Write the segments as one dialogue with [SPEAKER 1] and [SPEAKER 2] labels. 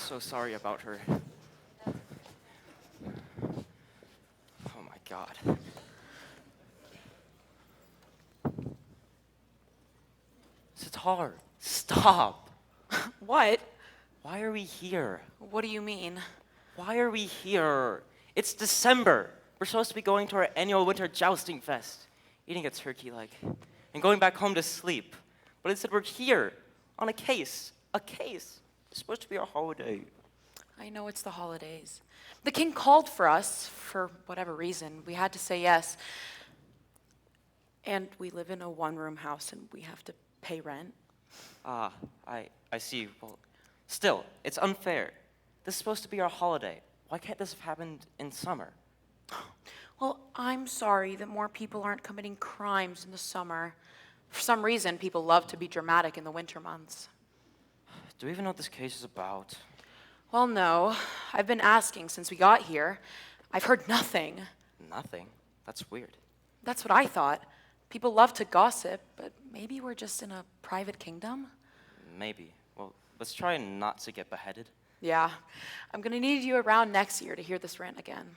[SPEAKER 1] so sorry about her. Oh my God. Sitar, stop.
[SPEAKER 2] What?
[SPEAKER 1] Why are we here?
[SPEAKER 2] What do you mean?
[SPEAKER 1] Why are we here? It's December. We're supposed to be going to our annual winter jousting fest, eating a turkey leg, and going back home to sleep. But instead we're here, on a case. A case. It's supposed to be our holiday.
[SPEAKER 2] I know it's the holidays. The king called for us, for whatever reason. We had to say yes. And we live in a one-room house, and we have to pay rent.
[SPEAKER 1] Ah, I see. Well, still, it's unfair. This is supposed to be our holiday. Why can't this have happened in summer?
[SPEAKER 2] Well, I'm sorry that more people aren't committing crimes in the summer. For some reason, people love to be dramatic in the winter months.
[SPEAKER 1] Do we even know what this case is about?
[SPEAKER 2] Well, no. I've been asking since we got here. I've heard nothing.
[SPEAKER 1] Nothing? That's weird.
[SPEAKER 2] That's what I thought. People love to gossip, but maybe we're just in a private kingdom?
[SPEAKER 1] Maybe. Well, let's try not to get beheaded.
[SPEAKER 2] Yeah. I'm gonna need you around next year to hear this rant again.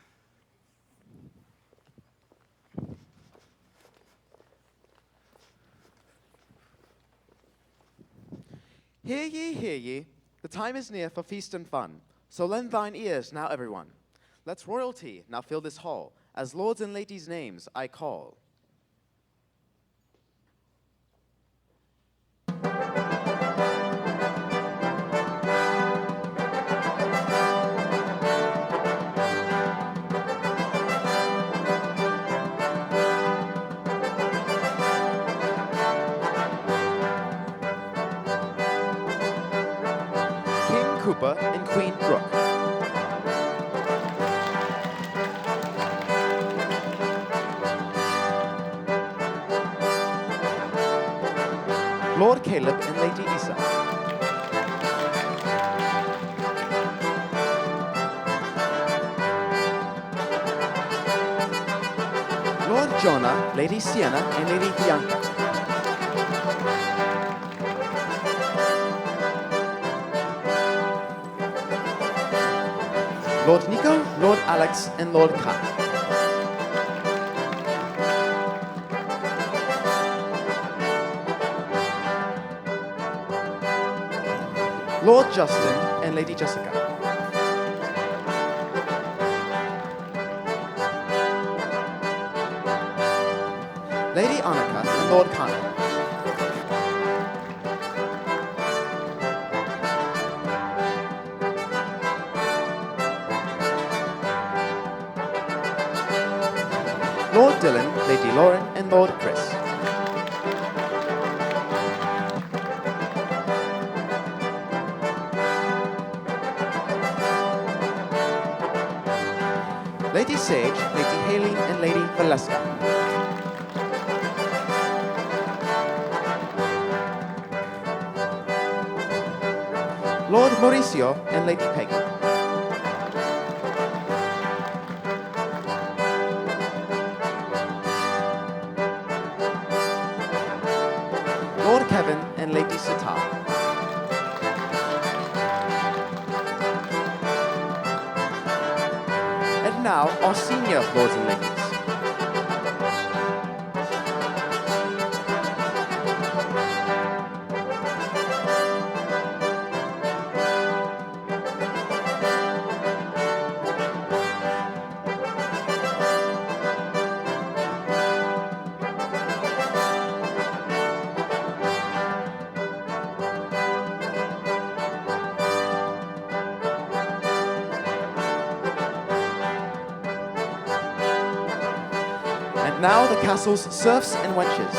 [SPEAKER 3] Hear ye, the time is near for feast and fun. So lend thine ears now, everyone. Let's royalty now fill this hall, as lords and ladies' names I call. King Cooper and Queen Brooke. Lord Caleb and Lady Isa. Lord Jonah, Lady Sienna, and Lady Bianca. Lord Nico, Lord Alex, and Lord Khan. Lord Justin and Lady Jessica. Lady Annika and Lord Connor. Lord Dylan, Lady Lauren, and Lord Chris. Lady Sage, Lady Haley, and Lady Valeska. Lord Mauricio and Lady Peggy. Lord Kevin and Lady Sitar. And now, our senior lords and ladies. And now the castle's serfs and wenches.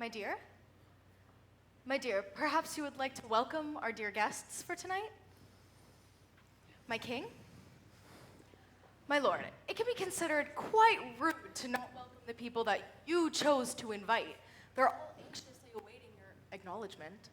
[SPEAKER 4] My dear? My dear, perhaps you would like to welcome our dear guests for tonight? My king? My lord, it can be considered quite rude to not welcome the people that you chose to invite. They're all anxiously awaiting your acknowledgement.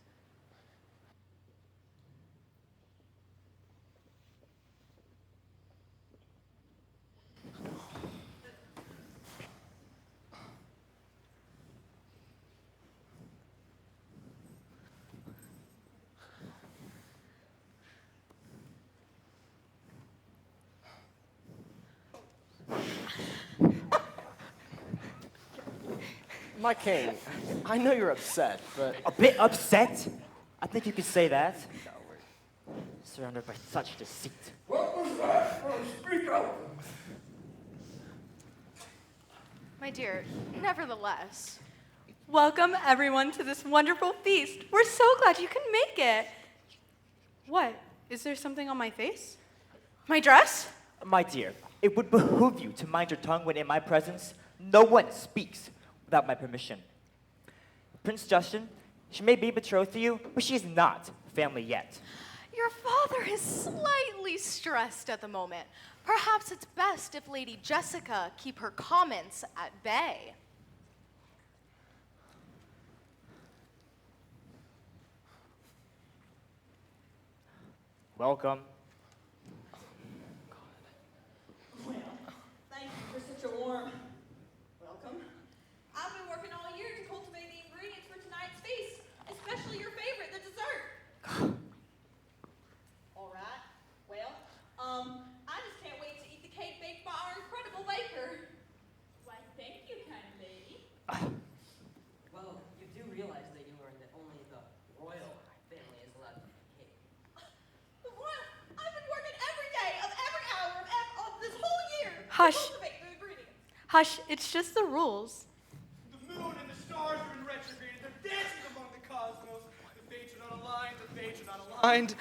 [SPEAKER 5] My king, I know you're upset, but
[SPEAKER 6] A bit upset? I think you could say that. Surrounded by such deceit.
[SPEAKER 4] My dear, nevertheless,
[SPEAKER 7] Welcome everyone to this wonderful feast. We're so glad you can make it. What? Is there something on my face? My dress?
[SPEAKER 6] My dear, it would behoove you to mind your tongue when in my presence. No one speaks without my permission. Prince Justin, she may be betrothed to you, but she is not family yet.
[SPEAKER 4] your father is slightly stressed at the moment. Perhaps it's best if Lady Jessica keep her comments at bay.
[SPEAKER 6] Welcome.
[SPEAKER 8] Well, thank you for such a warm welcome. I've been working all year to cultivate the ingredients for tonight's feast, especially your favorite, the dessert. All right. Well, I just can't wait to eat the cake baked by our incredible baker. Why, thank you, kind lady.
[SPEAKER 9] Well, you do realize that you learned that only the royal family is allowed to make cake.
[SPEAKER 8] The royal, I've been working every day of every hour of this whole year
[SPEAKER 7] Hush.
[SPEAKER 8] to cultivate the ingredients.
[SPEAKER 7] Hush, it's just the rules.
[SPEAKER 10] The moon and the stars are in retrograde. They're dancing among the cosmos. The fates are not aligned. The fates are not aligned.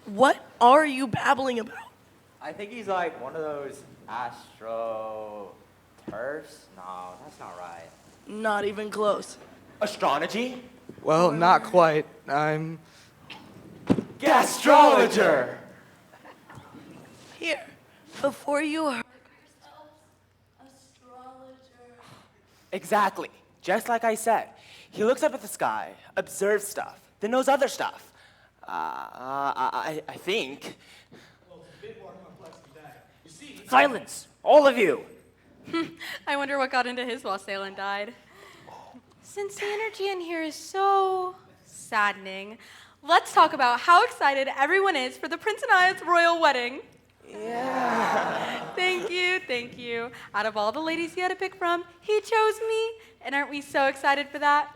[SPEAKER 11] What are you babbling about?
[SPEAKER 6] I think he's like one of those astro turfs. No, that's not right.
[SPEAKER 11] Not even close.
[SPEAKER 6] Astrology?
[SPEAKER 10] Well, not quite. I'm
[SPEAKER 6] Gastrologer!
[SPEAKER 11] Here, before you hurt yourself, astrologer.
[SPEAKER 1] Exactly. Just like I said. He looks up at the sky, observes stuff, then knows other stuff. I think.
[SPEAKER 10] well, it's a bit more complex than that. You see,
[SPEAKER 6] Silence! All of you!
[SPEAKER 7] I wonder what got into his wassail and died. Since the energy in here is so saddening, let's talk about how excited everyone is for the Prince and I's royal wedding.
[SPEAKER 1] Yeah.
[SPEAKER 7] Thank you, thank you. Out of all the ladies he had to pick from, he chose me. And aren't we so excited for that?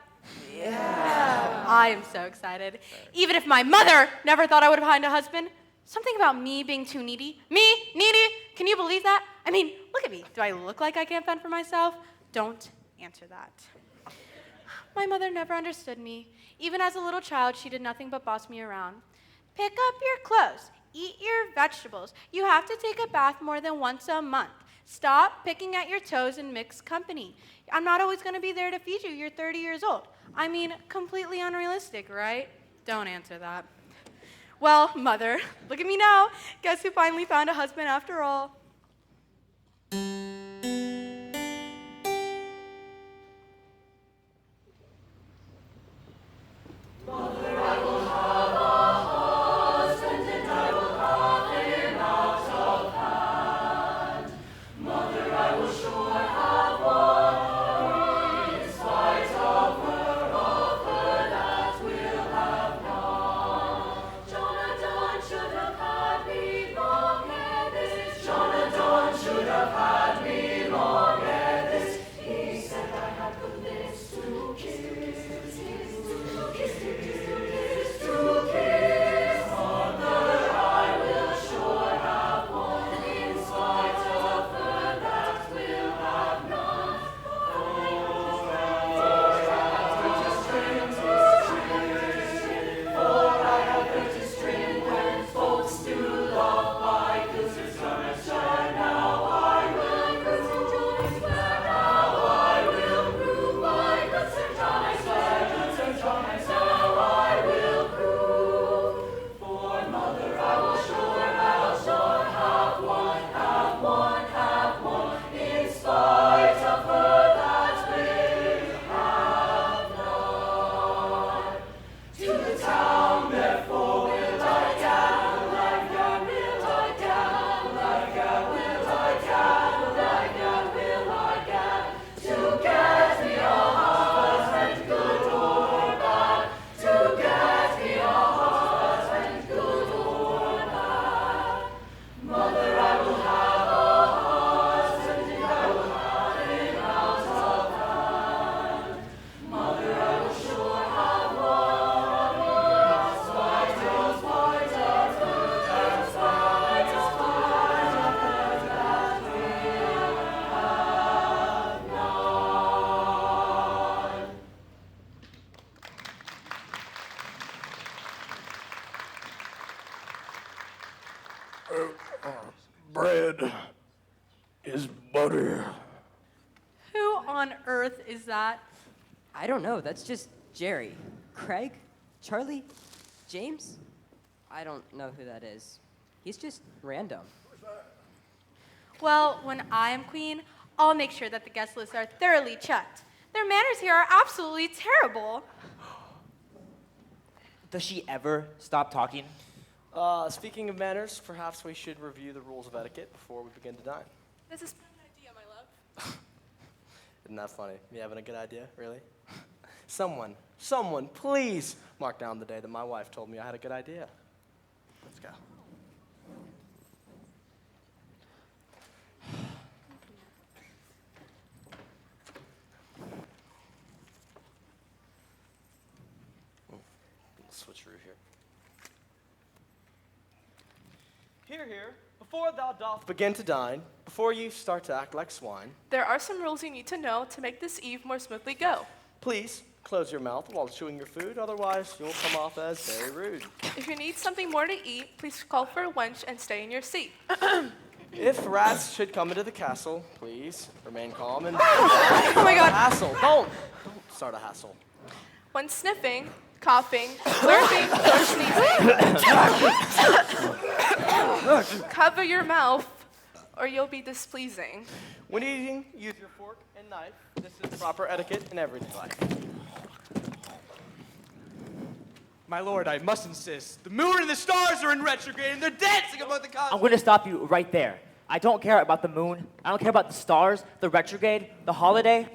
[SPEAKER 7] Yeah. I am so excited. Even if my mother never thought I would find a husband, something about me being too needy. Me? Needy? Can you believe that? I mean, look at me. Do I look like I can't fend for myself? Don't answer that. My mother never understood me. Even as a little child, she did nothing but boss me around. Pick up your clothes. Eat your vegetables. You have to take a bath more than once a month. Stop picking at your toes in mixed company. I'm not always going to be there to feed you. You're 30 years old. I mean, completely unrealistic, right? Don't answer that. Well, mother, look at me now. Guess who finally found a husband after all?
[SPEAKER 8] Jonathan should have had me
[SPEAKER 12] Howdy.
[SPEAKER 7] Who on earth is that?
[SPEAKER 9] I don't know. That's just Jerry. Craig? Charlie? James? I don't know who that is. He's just random.
[SPEAKER 7] Well, when I am queen, I'll make sure that the guest lists are thoroughly checked. Their manners here are absolutely terrible.
[SPEAKER 6] Does she ever stop talking?
[SPEAKER 5] Speaking of manners, perhaps we should review the rules of etiquette before we begin to dine.
[SPEAKER 8] This is an idea, my love.
[SPEAKER 5] Isn't that funny? Me having a good idea, really? Someone, please mark down the day that my wife told me I had a good idea. Let's go. Switcheroo here. Here, before thou dost begin to dine, before you start to act like swine,
[SPEAKER 8] There are some rules you need to know to make this eve more smoothly go.
[SPEAKER 5] please close your mouth while chewing your food, otherwise you'll come off as very rude.
[SPEAKER 8] If you need something more to eat, please call for a wench and stay in your seat.
[SPEAKER 5] If rats should come into the castle, please remain calm and
[SPEAKER 8] Oh my god.
[SPEAKER 5] hassle. Don't start a hassle.
[SPEAKER 8] When sniffing, coughing, burping, or sneezing, cover your mouth or you'll be displeasing.
[SPEAKER 5] When eating, use your fork and knife. This is proper etiquette in everyday life.
[SPEAKER 10] My lord, I must insist. The moon and the stars are in retrograde and they're dancing above the
[SPEAKER 6] I'm
[SPEAKER 10] cosmos.
[SPEAKER 6] going to stop you right there. I don't care about the moon. I don't care about the stars, the retrograde, the holiday.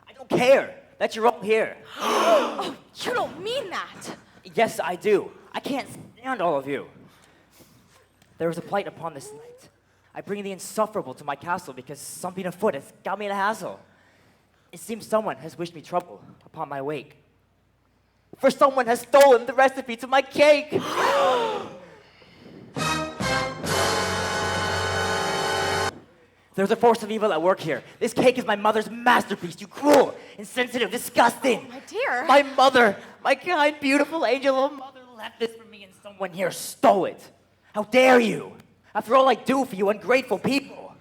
[SPEAKER 6] I don't care that you're all here.
[SPEAKER 2] Oh, you don't mean that.
[SPEAKER 6] Yes, I do. I can't stand all of you. There is a plight upon this night. I bring the insufferable to my castle because something afoot has got me in a hassle. It seems someone has wished me trouble upon my wake. For someone has stolen the recipe to my cake. There's a force of evil at work here. This cake is my mother's masterpiece. You cruel, insensitive, disgusting.
[SPEAKER 2] My dear.
[SPEAKER 6] My mother, my kind, beautiful angel of a mother left this for me and someone here stole it. How dare you? After all I do for you ungrateful people.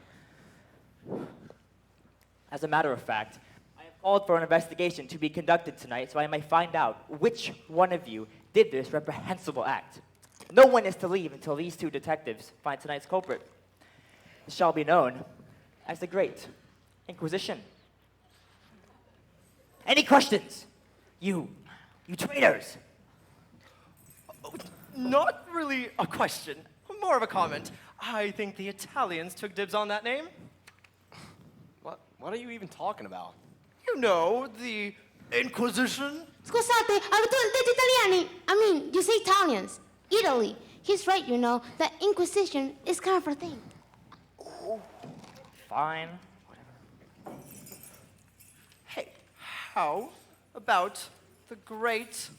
[SPEAKER 6] As a matter of fact, I have called for an investigation to be conducted tonight so I may find out which one of you did this reprehensible act. No one is to leave until these two detectives find tonight's culprit. It shall be known as the Great Inquisition. Any questions? You traitors!
[SPEAKER 10] Not really a question, more of a comment. I think the Italians took dibs on that name.
[SPEAKER 5] What are you even talking about?
[SPEAKER 10] You know, the Inquisition.
[SPEAKER 13] Scusate, avete detto italiani? I mean, you say Italians. Italy. He's right, you know. The Inquisition is kind of a thing.
[SPEAKER 6] Fine.
[SPEAKER 10] Hey, how about the Great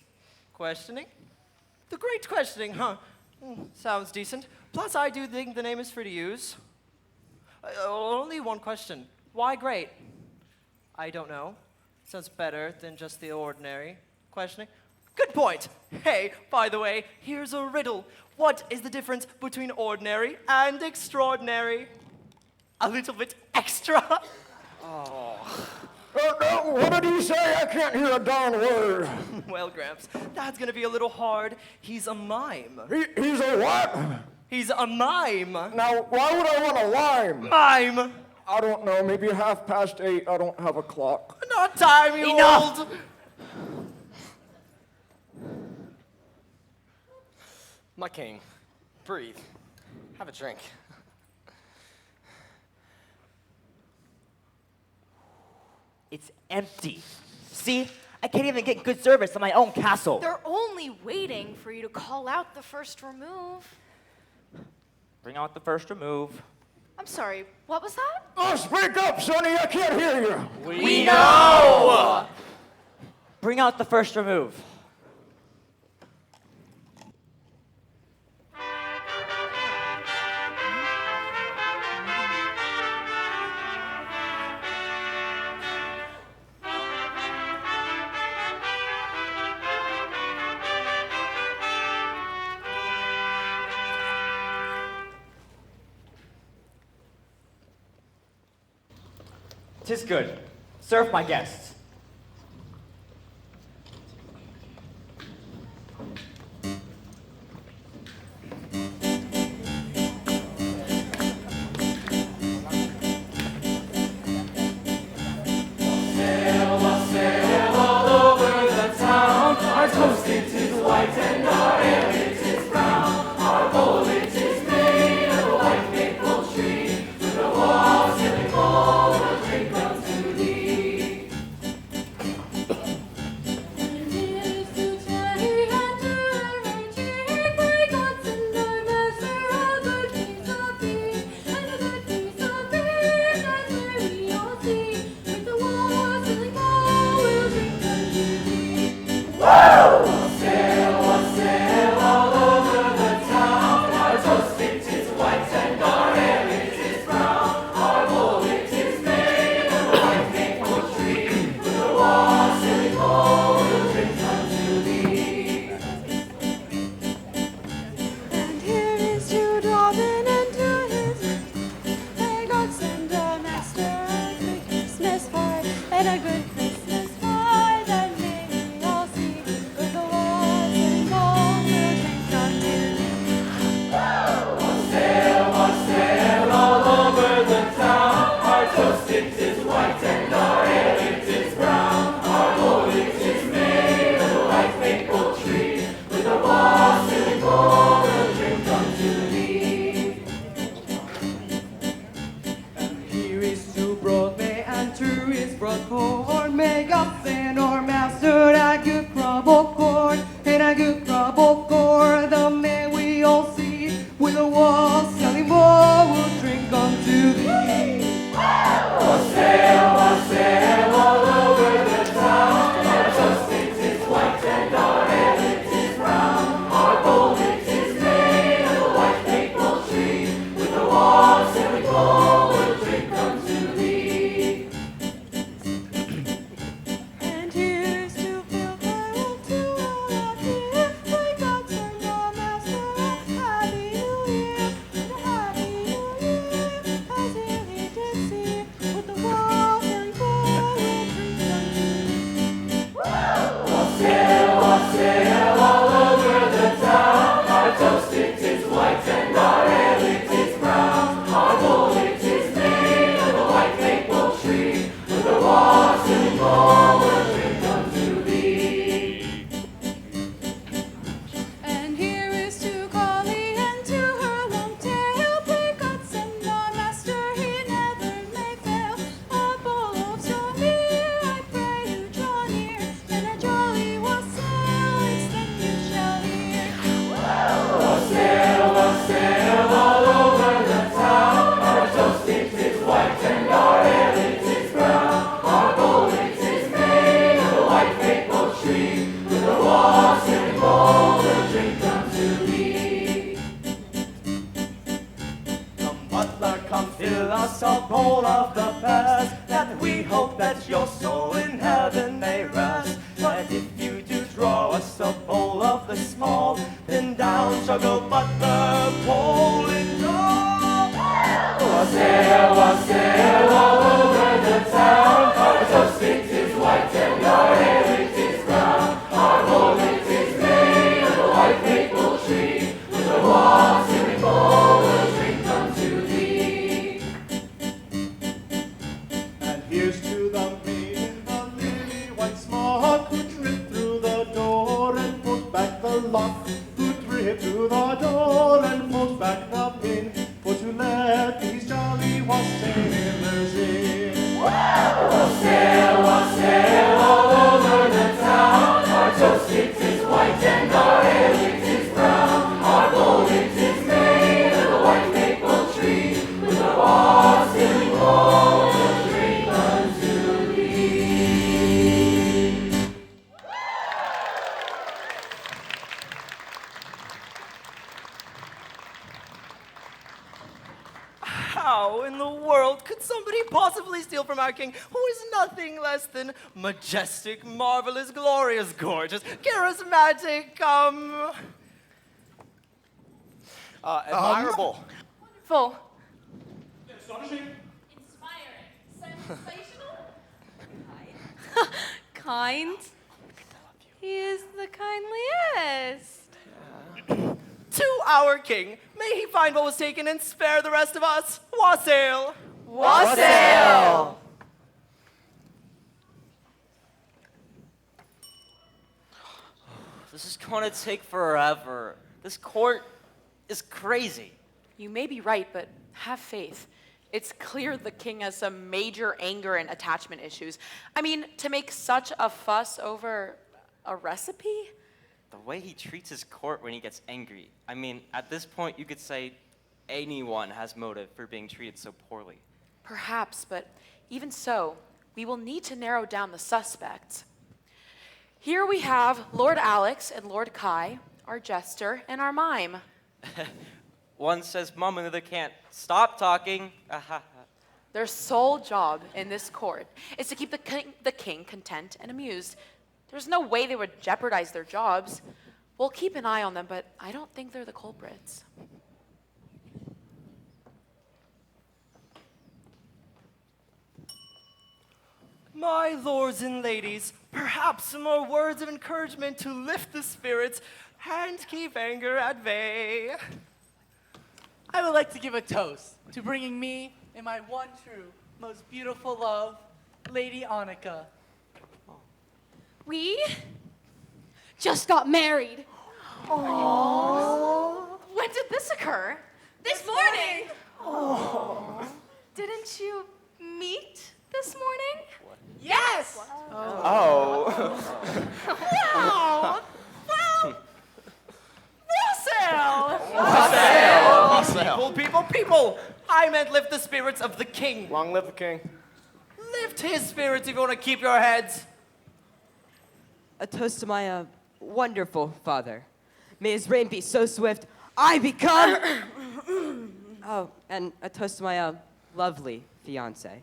[SPEAKER 10] Questioning? The Great Questioning, huh? Sounds decent. Plus, I do think the name is free to use. Only one question. Why great? I don't know. Sounds better than just the ordinary questioning. Good point. Hey, by the way, here's a riddle. What is the difference between ordinary and extraordinary? A little bit extra.
[SPEAKER 12] What did he say? I can't hear a darn word.
[SPEAKER 10] Well, Gramps, that's gonna be a little hard. He's a mime.
[SPEAKER 12] He's a what?
[SPEAKER 10] He's a mime.
[SPEAKER 12] Now, why would I want a lime?
[SPEAKER 10] Mime.
[SPEAKER 12] I don't know, maybe 8:30. I don't have a clock.
[SPEAKER 10] Not time, you
[SPEAKER 6] Enough.
[SPEAKER 10] old.
[SPEAKER 5] My king, breathe. Have a drink.
[SPEAKER 6] It's empty. See? I can't even get good service in my own castle.
[SPEAKER 2] They're only waiting for you to call out the first remove.
[SPEAKER 6] Bring out the first remove.
[SPEAKER 2] I'm sorry, what was that?
[SPEAKER 12] Oh, speak up, Sonny. I can't hear you.
[SPEAKER 6] We know! Bring out the first remove. 'Tis good. Serve my guests.
[SPEAKER 14] And here is to Robin and to his may God send a master a good Christmas pie and a good Christmas pie that may we all see with the walls and gold will drink unto
[SPEAKER 5] Here is to Broadway and to his Broadcorn. May God send our master a good crop of corn and a good crop of corn. The may we all see with the walls selling more will drink unto thee.
[SPEAKER 14] And here is to fill and to all of you. May God send our master a happy new year and a happy new year. As he did see with the walls and gold will drink unto thee. And here is to Collie and to her long tail. Pray God send our master, he never may fail. A bowl of straw beer, I pray you draw near, and a jolly wassail, it's then you shall hear.
[SPEAKER 5] Come butler, come fill us a bowl of the best, and we hope that your soul in heaven may rest. And if you do draw us a bowl of the small, then down shall go butler, bowl and all. Wassail, wassail all over the town, our toast it is white and our hair it is brown, our bowl it is made of a white maple tree, with a wassailing bowl will drink unto thee. And here's to the maiden, the lily white smock, who tripped through the door and pulled back the lock, who tripped through the door and pulled back the pin, for to let these jolly wassailers in. Wassail, wassail all over the town, our toast it is white and our hair it is brown, our bowl it is made of a white maple tree, with a wassailing bowl will drink unto thee. How in the world could somebody possibly steal from our king, who is nothing less than majestic, marvelous, glorious, gorgeous, charismatic, admirable?
[SPEAKER 7] Full.
[SPEAKER 5] Astonishing.
[SPEAKER 8] Inspiring. Sensational.
[SPEAKER 7] kind. He is the kindliest.
[SPEAKER 10] To our king, may he find what was taken and spare the rest of us. Wassail!
[SPEAKER 6] Wassail!
[SPEAKER 1] This is going to take forever. This court is crazy.
[SPEAKER 2] You may be right, but have faith. It's clear the king has some major anger and attachment issues. I mean, to make such a fuss over a recipe?
[SPEAKER 1] The way he treats his court when he gets angry. I mean, at this point, you could say anyone has motive for being treated so poorly.
[SPEAKER 2] Perhaps, but even so, we will need to narrow down the suspects. Here we have Lord Alex and Lord Kai, our jester and our mime.
[SPEAKER 1] One says mum and the other can't stop talking.
[SPEAKER 2] Their sole job in this court is to keep the king content and amused. There's no way they would jeopardize their jobs. We'll keep an eye on them, but I don't think they're the culprits.
[SPEAKER 10] My lords and ladies, perhaps some more words of encouragement to lift the spirits and keep anger at bay.
[SPEAKER 15] I would like to give a toast to bringing me and my one true, most beautiful love, Lady Annika.
[SPEAKER 4] We just got married.
[SPEAKER 15] Aww.
[SPEAKER 4] When did this occur?
[SPEAKER 11] This morning.
[SPEAKER 4] Didn't you meet this morning?
[SPEAKER 11] Yes.
[SPEAKER 1] Oh.
[SPEAKER 4] Wow. Well,
[SPEAKER 10] Wassail! People! I meant lift the spirits of the king.
[SPEAKER 5] Long live the king.
[SPEAKER 10] Lift his spirits if you want to keep your heads.
[SPEAKER 9] A toast to my wonderful father. May his reign be so swift, I become... Oh, and a toast to my lovely fiance.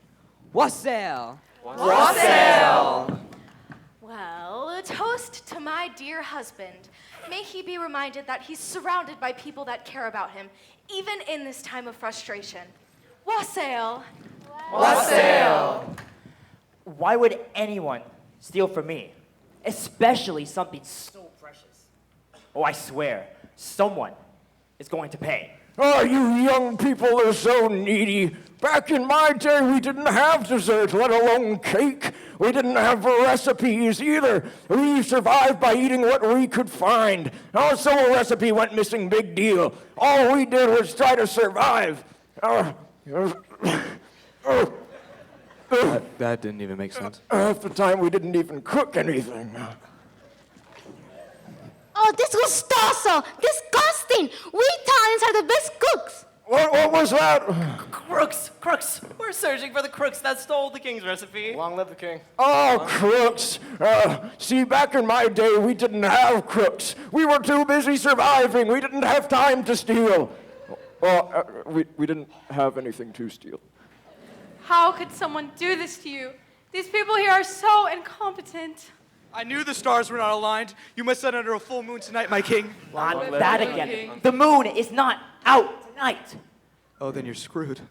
[SPEAKER 9] Wassail!
[SPEAKER 10] Wassail!
[SPEAKER 4] Well, a toast to my dear husband. May he be reminded that he's surrounded by people that care about him, even in this time of frustration. Wassail!
[SPEAKER 6] Wassail! Why would anyone steal from me? Especially something so precious. Oh, I swear, someone is going to pay.
[SPEAKER 12] Oh, you young people are so needy. Back in my day, we didn't have dessert, let alone cake. We didn't have recipes either. We survived by eating what we could find. Also, a recipe went missing, big deal. All we did was try to survive.
[SPEAKER 16] That didn't even make sense.
[SPEAKER 12] Half the time, we didn't even cook anything.
[SPEAKER 13] Oh, disgustoso! Disgusting! We Italians are the best cooks!
[SPEAKER 12] What was that?
[SPEAKER 10] Crooks! We're searching for the crooks that stole the king's recipe.
[SPEAKER 5] Long live the king.
[SPEAKER 12] Oh, crooks. See, back in my day, we didn't have crooks. We were too busy surviving. We didn't have time to steal. Well, we didn't have anything to steal.
[SPEAKER 7] How could someone do this to you? These people here are so incompetent.
[SPEAKER 17] I knew the stars were not aligned. You must set under a full moon tonight, my king.
[SPEAKER 6] Not that again. The moon is not out tonight.
[SPEAKER 16] Oh, then you're screwed.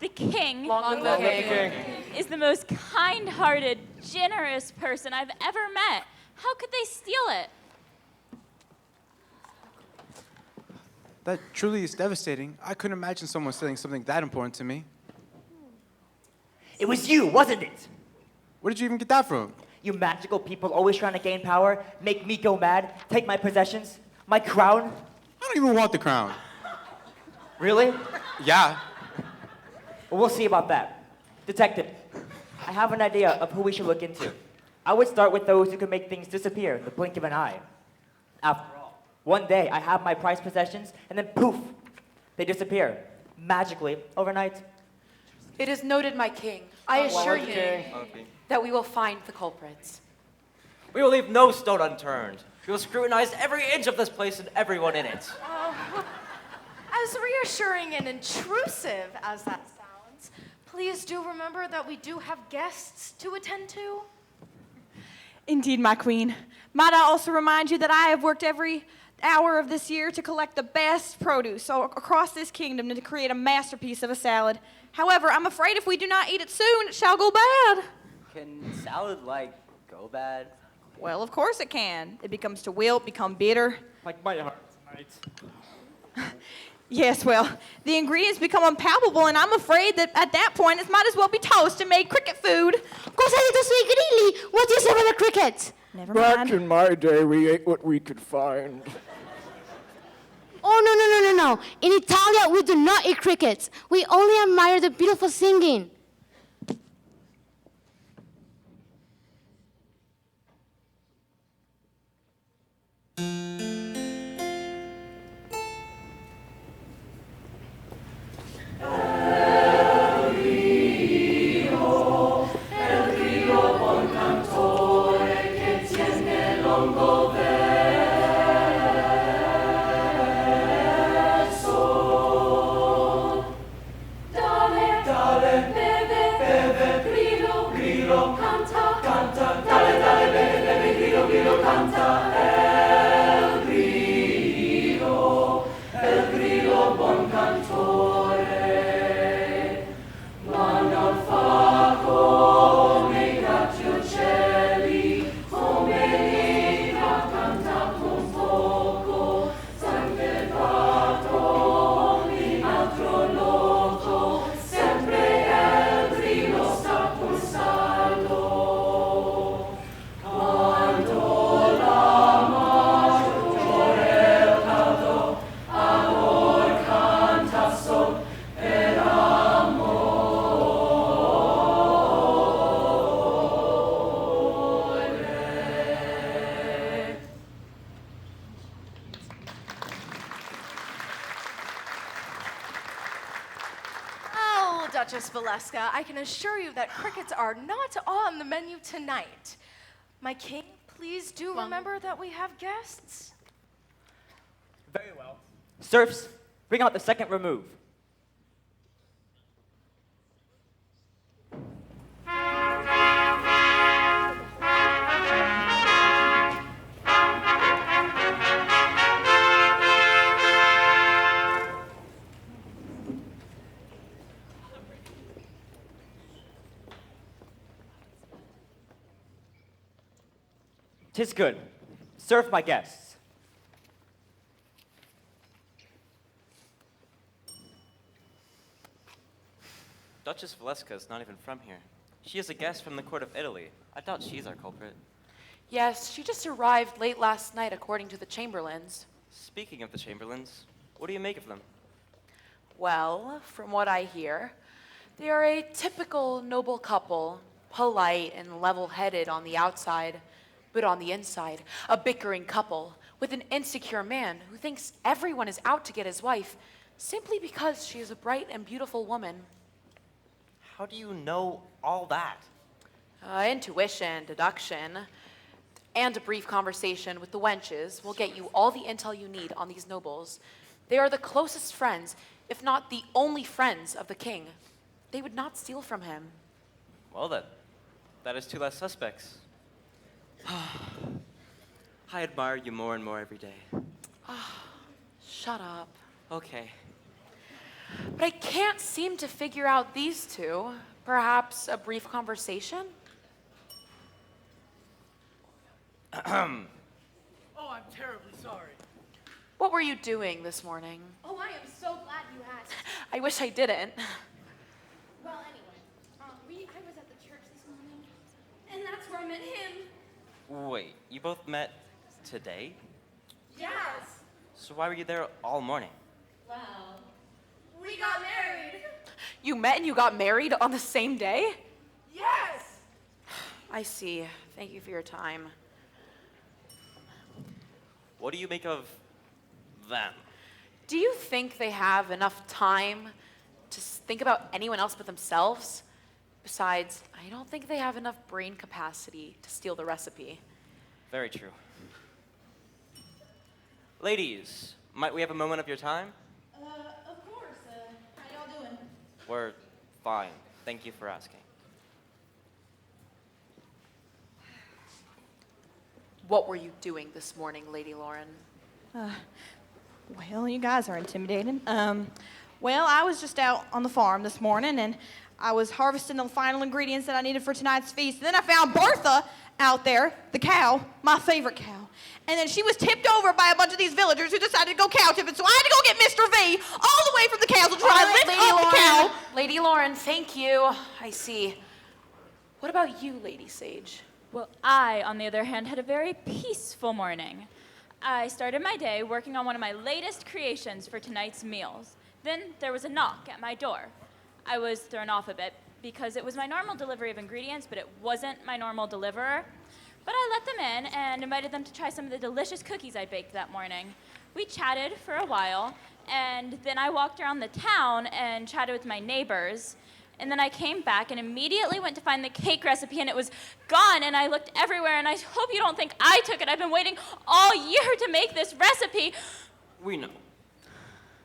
[SPEAKER 18] The king
[SPEAKER 10] Long live the king.
[SPEAKER 18] is the most kind-hearted, generous person I've ever met. How could they steal it?
[SPEAKER 16] That truly is devastating. I couldn't imagine someone stealing something that important to me.
[SPEAKER 6] It was you, wasn't it?
[SPEAKER 16] Where did you even get that from?
[SPEAKER 6] You magical people always trying to gain power, make me go mad, take my possessions, my crown.
[SPEAKER 16] I don't even want the crown.
[SPEAKER 6] Really?
[SPEAKER 16] Yeah.
[SPEAKER 6] Well, we'll see about that. Detective, I have an idea of who we should look into. I would start with those who can make things disappear in the blink of an eye. After all, one day I have my prized possessions, and then poof, they disappear. Magically, overnight.
[SPEAKER 2] It is noted, my king. I assure you
[SPEAKER 1] Okay.
[SPEAKER 2] that we will find the culprits.
[SPEAKER 1] We will leave no stone unturned. We will scrutinize every inch of this place and everyone in it.
[SPEAKER 4] As reassuring and intrusive as that sounds, please do remember that we do have guests to attend to.
[SPEAKER 7] Indeed, my queen. Might I also remind you that I have worked every
[SPEAKER 19] hour of this year to collect the best produce across this kingdom to create a masterpiece of a salad. However, I'm afraid if we do not eat it soon, it shall go bad.
[SPEAKER 20] Can salad, go bad?
[SPEAKER 19] Well, of course it can. It becomes to wilt, become bitter.
[SPEAKER 6] Like my heart tonight.
[SPEAKER 19] Yes, well, the ingredients become unpalatable, and I'm afraid that at that point it might as well be toast and made cricket food.
[SPEAKER 13] Cosalito sui grilli. What do you say about the crickets?
[SPEAKER 19] Never
[SPEAKER 12] Back
[SPEAKER 19] mind.
[SPEAKER 12] in my day, we ate what we could find.
[SPEAKER 13] Oh, no, no, no, no, no. In Italia, we do not eat crickets. We only admire the beautiful singing.
[SPEAKER 4] Oh, Duchess Valeska, I can assure you that crickets are not on the menu tonight. My king, please do remember that we have guests.
[SPEAKER 6] Very well. Serfs, bring out the second remove. Tis good. Serve my guests.
[SPEAKER 1] Duchess Valeska is not even from here. She is a guest from the court of Italy. I doubt she's our culprit.
[SPEAKER 2] Yes, she just arrived late last night, according to the chamberlains.
[SPEAKER 1] Speaking of the chamberlains, what do you make of them?
[SPEAKER 2] Well, from what I hear, they are a typical noble couple, polite and level-headed on the outside, but on the inside, a bickering couple with an insecure man who thinks everyone is out to get his wife simply because she is a bright and beautiful woman.
[SPEAKER 1] How do you know all that?
[SPEAKER 2] Intuition, deduction, and a brief conversation with the wenches will get you all the intel you need on these nobles. They are the closest friends, if not the only friends of the king. They would not steal from him.
[SPEAKER 1] Well then, that is two less suspects. I admire you more and more every day.
[SPEAKER 2] Shut up.
[SPEAKER 1] Okay.
[SPEAKER 2] But I can't seem to figure out these two. Perhaps a brief conversation?
[SPEAKER 15] Oh, I'm terribly sorry.
[SPEAKER 2] What were you doing this morning?
[SPEAKER 4] Oh, I am so glad you asked.
[SPEAKER 2] I wish I didn't.
[SPEAKER 4] Well, anyway, I was at the church this morning, and that's where I met him.
[SPEAKER 1] Wait, you both met today?
[SPEAKER 4] Yes.
[SPEAKER 1] So why were you there all morning?
[SPEAKER 4] Well, we got married.
[SPEAKER 2] You met and you got married on the same day?
[SPEAKER 4] Yes.
[SPEAKER 2] I see. Thank you for your time.
[SPEAKER 1] What do you make of them?
[SPEAKER 2] Do you think they have enough time to think about anyone else but themselves? Besides, I don't think they have enough brain capacity to steal the recipe.
[SPEAKER 1] Very true. Ladies, might we have a moment of your time?
[SPEAKER 8] Of course. How y'all doing?
[SPEAKER 1] We're fine. Thank you for asking.
[SPEAKER 2] What were you doing this morning, Lady Lauren?
[SPEAKER 19] Well, you guys are intimidating. Well, I was just out on the farm this morning, and I was harvesting the final ingredients that I needed for tonight's feast. And then I found Bertha out there, the cow, my favorite cow. And then she was tipped over by a bunch of these villagers who decided to go cow tipping. So I had to go get Mr. V all the way from the cows to try to lift up the cow.
[SPEAKER 2] Lady Lauren, thank you. I see. What about you, Lady Sage?
[SPEAKER 18] Well, I, on the other hand, had a very peaceful morning. I started my day working on one of my latest creations for tonight's meals. Then there was a knock at my door. I was thrown off a bit because it was my normal delivery of ingredients, but it wasn't my normal deliverer. But I let them in and invited them to try some of the delicious cookies I baked that morning. We chatted for a while, and then I walked around the town and chatted with my neighbors. And then I came back and immediately went to find the cake recipe, and it was gone, and I looked everywhere, and I hope you don't think I took it. I've been waiting all year to make this recipe.
[SPEAKER 1] We know.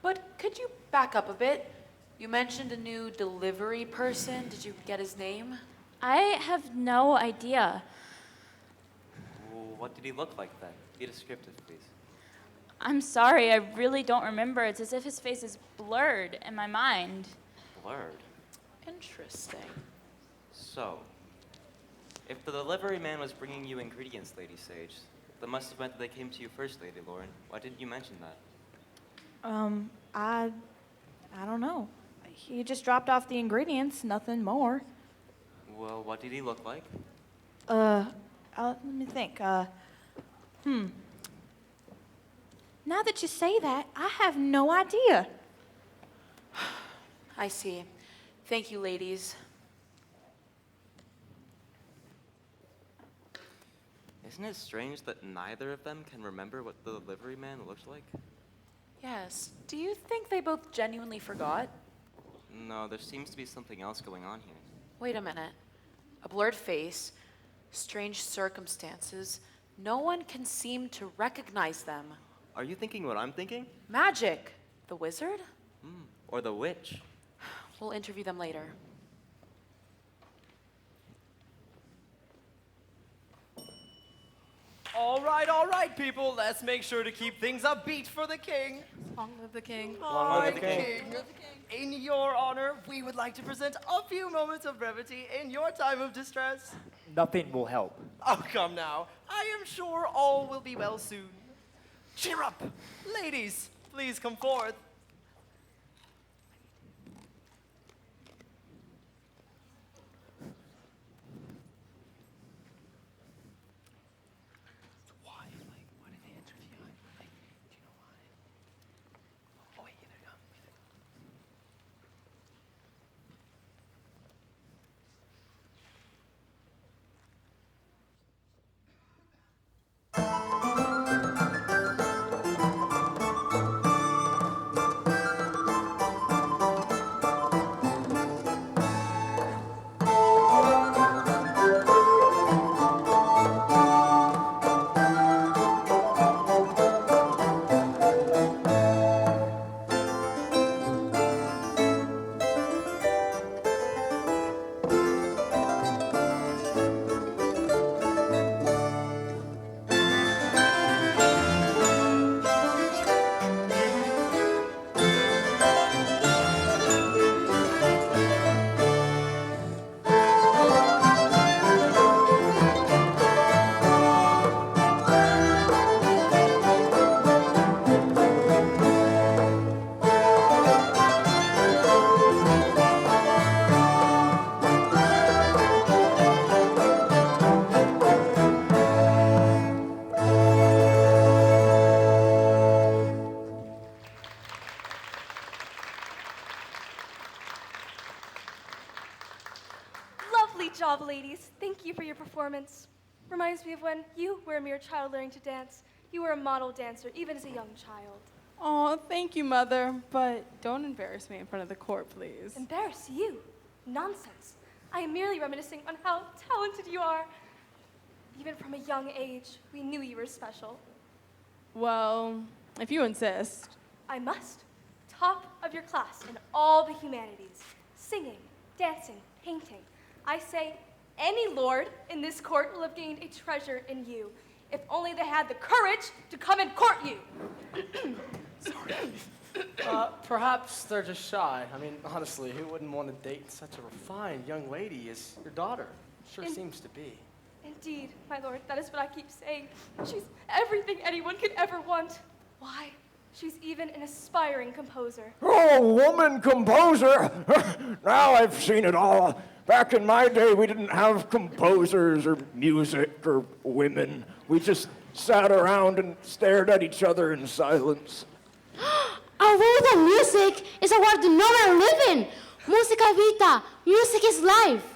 [SPEAKER 2] But could you back up a bit? You mentioned a new delivery person. Did you get his name?
[SPEAKER 18] I have no idea.
[SPEAKER 1] Well, what did he look like then? Be descriptive, please.
[SPEAKER 18] I'm sorry, I really don't remember. It's as if his face is blurred in my mind.
[SPEAKER 1] Blurred.
[SPEAKER 2] Interesting.
[SPEAKER 1] So, if the delivery man was bringing you ingredients, Lady Sage, that must have meant that they came to you first, Lady Lauren. Why didn't you mention that?
[SPEAKER 19] I don't know. He just dropped off the ingredients, nothing more.
[SPEAKER 1] Well, what did he look like?
[SPEAKER 19] Let me think. Now that you say that, I have no idea.
[SPEAKER 2] I see. Thank you, ladies.
[SPEAKER 1] Isn't it strange that neither of them can remember what the delivery man looked like?
[SPEAKER 2] Yes. Do you think they both genuinely forgot?
[SPEAKER 1] No, there seems to be something else going on here.
[SPEAKER 2] Wait a minute. A blurred face, strange circumstances. No one can seem to recognize them.
[SPEAKER 1] Are you thinking what I'm thinking?
[SPEAKER 2] Magic. The wizard?
[SPEAKER 1] Or the witch?
[SPEAKER 2] We'll interview them later.
[SPEAKER 10] All right, people. Let's make sure to keep things upbeat for the king.
[SPEAKER 7] Long live the king.
[SPEAKER 10] Long live the king. In your honor, we would like to present a few moments of brevity in your time of distress.
[SPEAKER 6] Nothing will help.
[SPEAKER 10] Oh, come now. I am sure all will be well soon. Cheer up. Ladies, please come forth.
[SPEAKER 4] Lovely job, ladies. Thank you for your performance. Reminds me of when you were a mere child learning to dance. You were a model dancer, even as a young child.
[SPEAKER 7] Oh, thank you, Mother. But don't embarrass me in front of the court, please.
[SPEAKER 4] Embarrass you? Nonsense. I am merely reminiscing on how talented you are. Even from a young age, we knew you were special.
[SPEAKER 7] Well, if you insist.
[SPEAKER 4] I must. Top of your class in all the humanities. Singing, dancing, painting. I say any lord in this court will have gained a treasure in you.
[SPEAKER 7] If only they had the courage to come and court you.
[SPEAKER 10] Perhaps they're just shy. I mean, honestly, who wouldn't want to date such a refined young lady as your daughter? Sure seems to be.
[SPEAKER 7] Indeed, my lord, that is what I keep saying. She's everything anyone could ever want. Why, she's even an aspiring composer.
[SPEAKER 12] Oh, woman composer! Now I've seen it all. Back in my day, we didn't have composers or music or women. We just sat around and stared at each other in silence.
[SPEAKER 13] Although the music is a world no man live in. Musica vita. Music is life.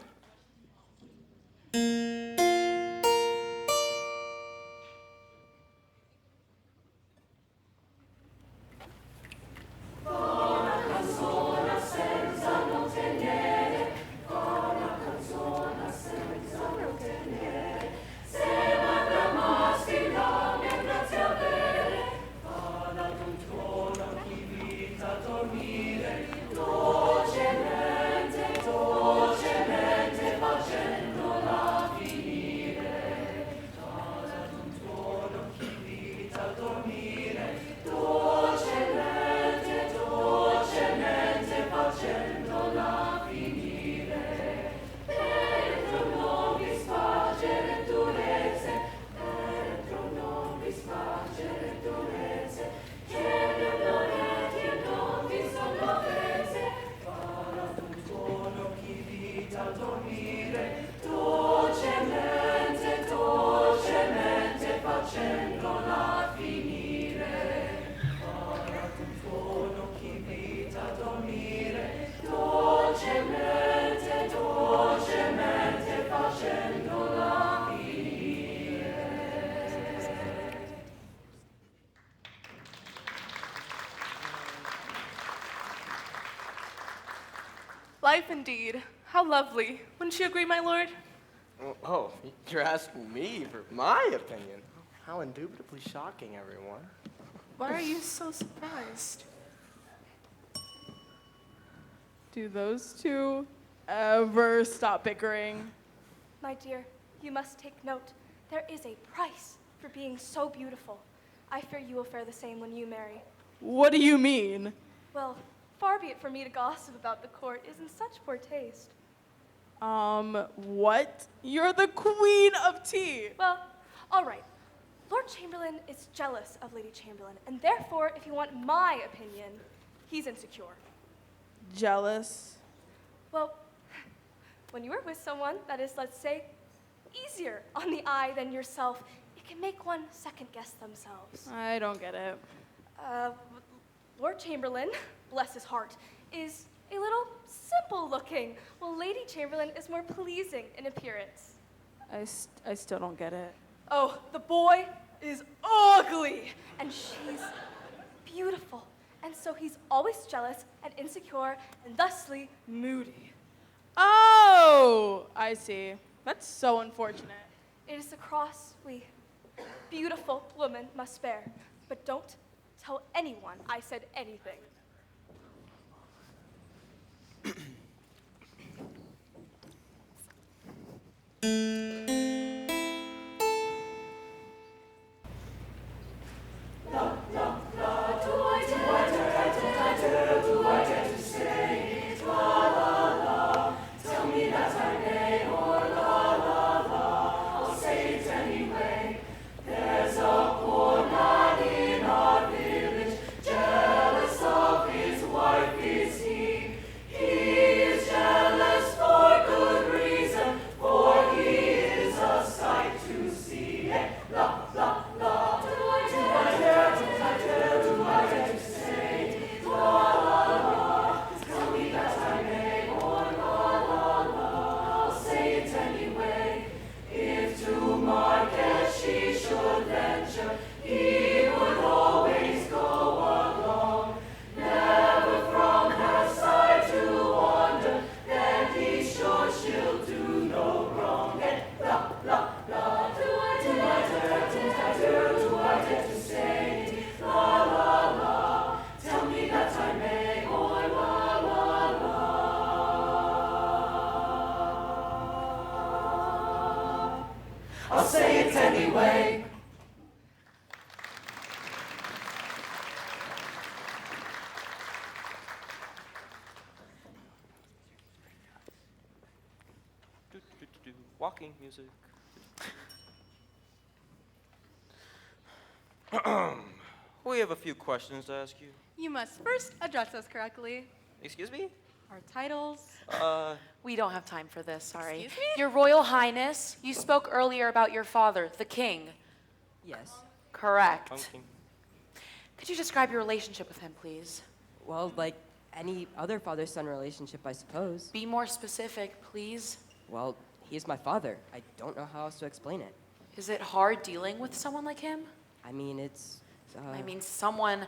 [SPEAKER 15] Life indeed. How lovely. Wouldn't you agree, my lord?
[SPEAKER 10] Oh, you're asking me for my opinion. How indubitably shocking, everyone.
[SPEAKER 15] Why are you so surprised? Do those two ever stop bickering?
[SPEAKER 7] My dear, you must take note. There is a price for being so beautiful. I fear you will fare the same when you marry.
[SPEAKER 15] What do you mean?
[SPEAKER 7] Well, far be it from me to gossip about the court is in such poor taste.
[SPEAKER 15] What? You're the queen of tea.
[SPEAKER 7] Well, all right. Lord Chamberlain is jealous of Lady Chamberlain, and therefore, if you want my opinion, he's insecure.
[SPEAKER 15] Jealous?
[SPEAKER 7] Well, when you are with someone that is, let's say, easier on the eye than yourself, it can make one second guess themselves.
[SPEAKER 15] I don't get it.
[SPEAKER 7] Lord Chamberlain, bless his heart, is a little simple looking, while Lady Chamberlain is more pleasing in appearance.
[SPEAKER 15] I still don't get it.
[SPEAKER 7] Oh, the boy is ugly, and she's beautiful. And so he's always jealous and insecure and thusly moody.
[SPEAKER 15] Oh, I see. That's so unfortunate.
[SPEAKER 7] It is the cross we, beautiful women, must bear. But don't tell anyone I said anything.
[SPEAKER 14] I'll say it anyway.
[SPEAKER 1] walking music. We have a few questions to ask you.
[SPEAKER 7] You must first address us correctly.
[SPEAKER 1] Excuse me?
[SPEAKER 7] Our titles.
[SPEAKER 2] We don't have time for this, sorry.
[SPEAKER 7] Excuse me?
[SPEAKER 2] Your Royal Highness, you spoke earlier about your father, the king.
[SPEAKER 9] Yes.
[SPEAKER 2] Correct.
[SPEAKER 1] Pumpkin.
[SPEAKER 2] Could you describe your relationship with him, please?
[SPEAKER 9] Well, like any other father-son relationship, I suppose.
[SPEAKER 2] Be more specific, please.
[SPEAKER 9] Well, he's my father. I don't know how else to explain it.
[SPEAKER 2] Is it hard dealing with someone like him?
[SPEAKER 9] I mean, it's.
[SPEAKER 2] I mean, someone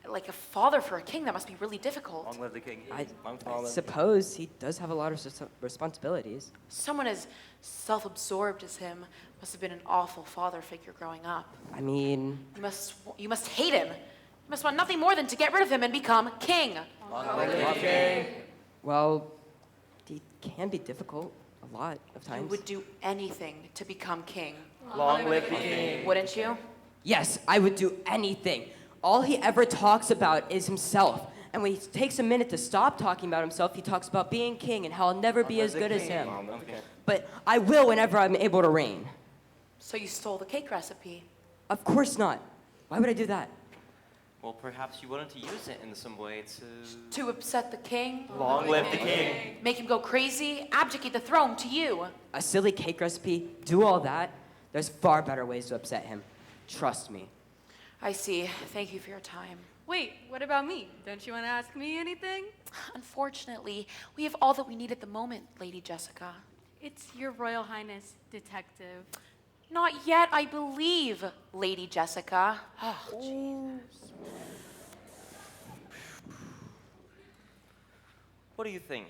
[SPEAKER 2] like a father for a king, that must be really difficult.
[SPEAKER 1] Long live the king.
[SPEAKER 9] I
[SPEAKER 1] Long live the
[SPEAKER 9] suppose he does have a lot of responsibilities.
[SPEAKER 2] Someone as self-absorbed as him must have been an awful father figure growing up.
[SPEAKER 9] I mean,
[SPEAKER 2] You must hate him. You must want nothing more than to get rid of him and become king.
[SPEAKER 9] well, he can be difficult a lot of times.
[SPEAKER 2] You would do anything to become king.
[SPEAKER 1] Long live the king.
[SPEAKER 2] Wouldn't you?
[SPEAKER 9] Yes, I would do anything. All he ever talks about is himself. And when he takes a minute to stop talking about himself, he talks about being king and how I'll never be as good as him. But I will whenever I'm able to reign.
[SPEAKER 2] So you stole the cake recipe.
[SPEAKER 9] Of course not. Why would I do that?
[SPEAKER 1] Well, perhaps you wanted to use it in some way to...
[SPEAKER 2] To upset the king.
[SPEAKER 1] Long live the king.
[SPEAKER 2] Make him go crazy, abdicate the throne to you.
[SPEAKER 9] A silly cake recipe, do all that? There's far better ways to upset him. Trust me.
[SPEAKER 2] I see. Thank you for your time.
[SPEAKER 7] Wait, what about me? Don't you want to ask me anything?
[SPEAKER 2] Unfortunately, we have all that we need at the moment, Lady Jessica.
[SPEAKER 7] It's your Royal Highness, Detective.
[SPEAKER 2] Not yet, I believe, Lady Jessica.
[SPEAKER 1] What do you think?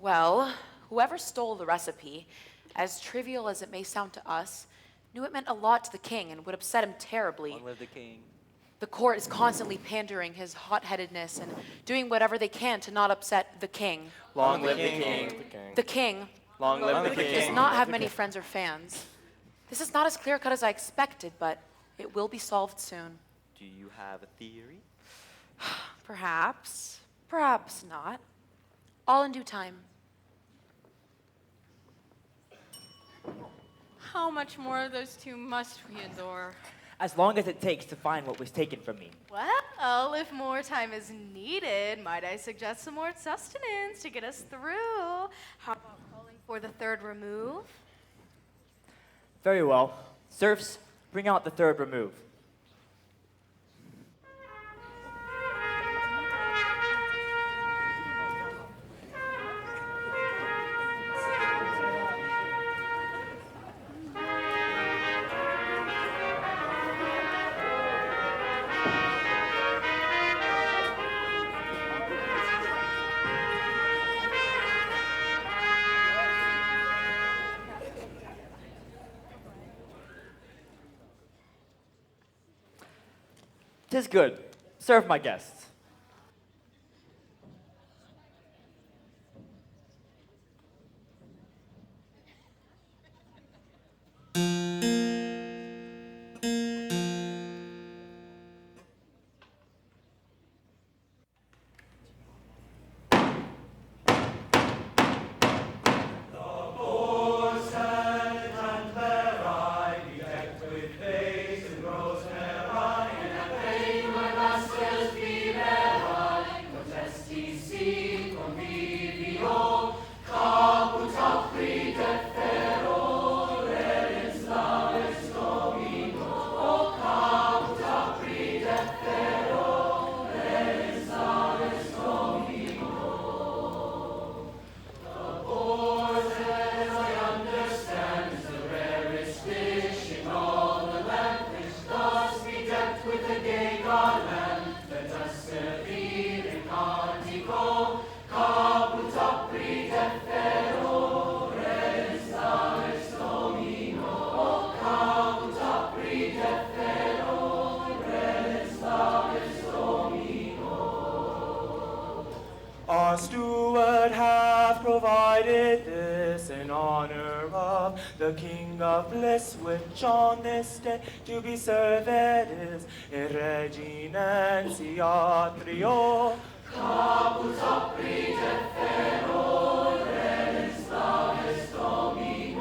[SPEAKER 2] Well, whoever stole the recipe, as trivial as it may sound to us, knew it meant a lot to the king and would upset him terribly.
[SPEAKER 1] Long live the king.
[SPEAKER 2] The court is constantly pandering his hot-headedness and doing whatever they can to not upset the king.
[SPEAKER 1] Long live the king.
[SPEAKER 2] The king
[SPEAKER 1] Long live the king.
[SPEAKER 2] does not have many friends or fans. This is not as clear-cut as I expected, but it will be solved soon.
[SPEAKER 1] Do you have a theory?
[SPEAKER 2] Perhaps. Perhaps not. All in due time.
[SPEAKER 7] How much more of those two must we adore?
[SPEAKER 6] As long as it takes to find what was taken from me.
[SPEAKER 4] Well, if more time is needed, might I suggest some more sustenance to get us through? How about calling for the third remove?
[SPEAKER 6] Very well. Serfs, bring out the third remove. Tis good. Serve my guests.
[SPEAKER 5] Our steward hath provided this in honor of the King of bliss, which on this day to be served is Reginensia trio. Caput apri de ferro, relis navis Domino.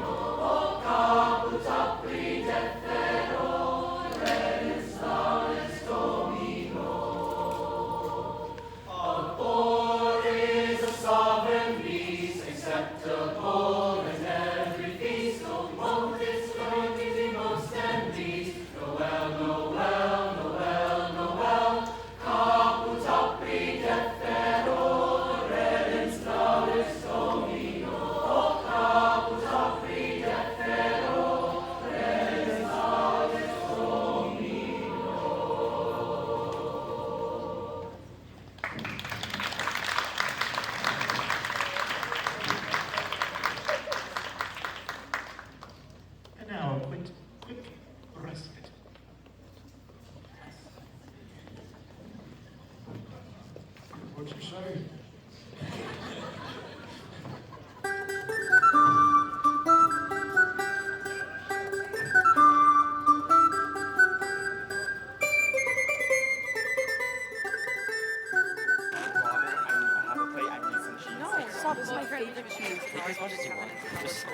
[SPEAKER 2] No, stop. This is my favorite cheese.
[SPEAKER 1] Take as much as you want. There's so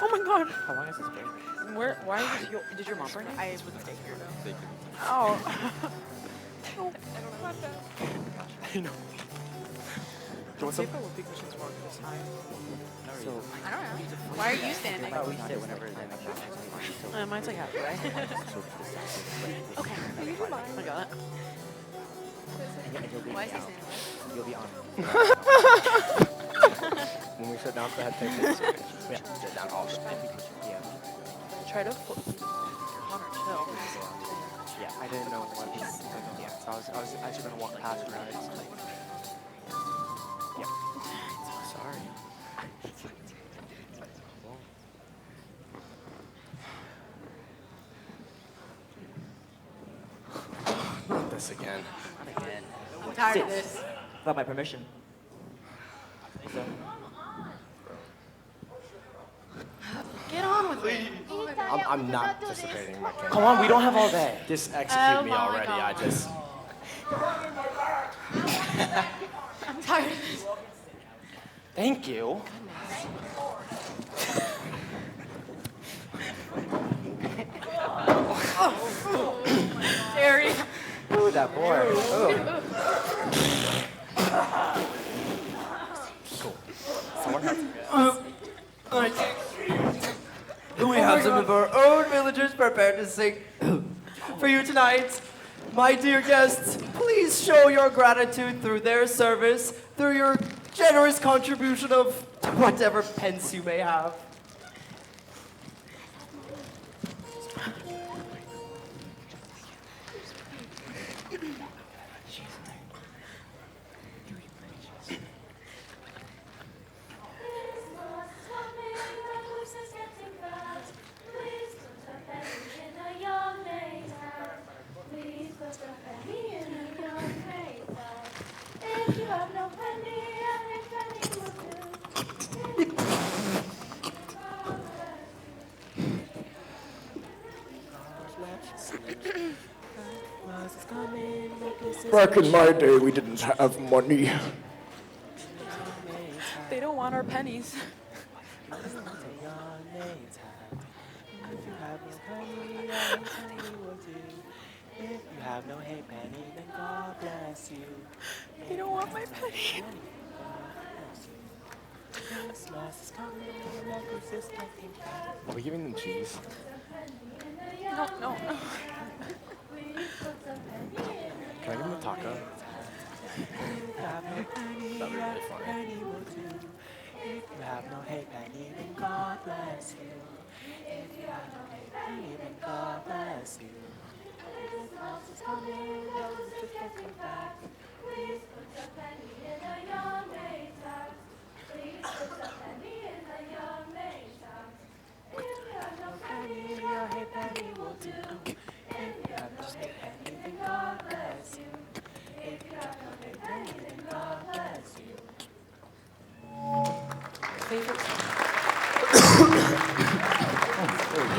[SPEAKER 2] Oh my god.
[SPEAKER 1] How long is this break?
[SPEAKER 2] Why did your mom bring it? I wouldn't stay here though.
[SPEAKER 1] Oh.
[SPEAKER 2] I don't want that.
[SPEAKER 1] I know.
[SPEAKER 2] Do you want some? Will big machines work this high?
[SPEAKER 1] So,
[SPEAKER 2] I don't know. Why are you standing?
[SPEAKER 1] we sit whenever they have
[SPEAKER 2] Mine's like halfway. Okay. You do mine. I got it. Why is he standing?
[SPEAKER 20] You'll be on. When we sit down for the head takes, yeah, sit down all the time. Yeah.
[SPEAKER 2] Try to put Connor chill.
[SPEAKER 20] Yeah, I didn't know what he was doing. Yeah, so I was actually going to walk past her. And I was like, yeah. Sorry. Not this again.
[SPEAKER 1] Not again.
[SPEAKER 2] I'm tired of this.
[SPEAKER 6] Without my permission. So,
[SPEAKER 2] Get on with it.
[SPEAKER 10] I'm not participating in my camp.
[SPEAKER 1] Come on, we don't have all day.
[SPEAKER 10] Just execute me
[SPEAKER 2] my
[SPEAKER 10] already. I
[SPEAKER 2] God.
[SPEAKER 10] just.
[SPEAKER 2] I'm tired of this.
[SPEAKER 1] Thank you.
[SPEAKER 2] Terry.
[SPEAKER 1] Ooh, that boy. Ooh. Cool. Someone has
[SPEAKER 10] We have some of our own villagers prepared to sing for you tonight. My dear guests, please show your gratitude through their service, through your generous contribution of whatever pence you may have.
[SPEAKER 12] Back in my day, we didn't have money.
[SPEAKER 2] They don't want our pennies.
[SPEAKER 20] If you have no hay penny, then God bless you.
[SPEAKER 2] They don't want my penny.
[SPEAKER 20] Christmas is coming, and Christmas is getting back. Are we giving them cheese?
[SPEAKER 2] No, no.
[SPEAKER 20] Can I give them a taco? That'd be really funny. If you have no hay penny, then God bless you. If you have no hay penny, then God bless you. Christmas is coming, and Christmas is getting back. Please put your penny in the young maid's house. Please put your penny in the young maid's house. If you have no penny, your hay penny will do. If you have no hay penny, then God bless you. If you have no hay penny, then God bless you.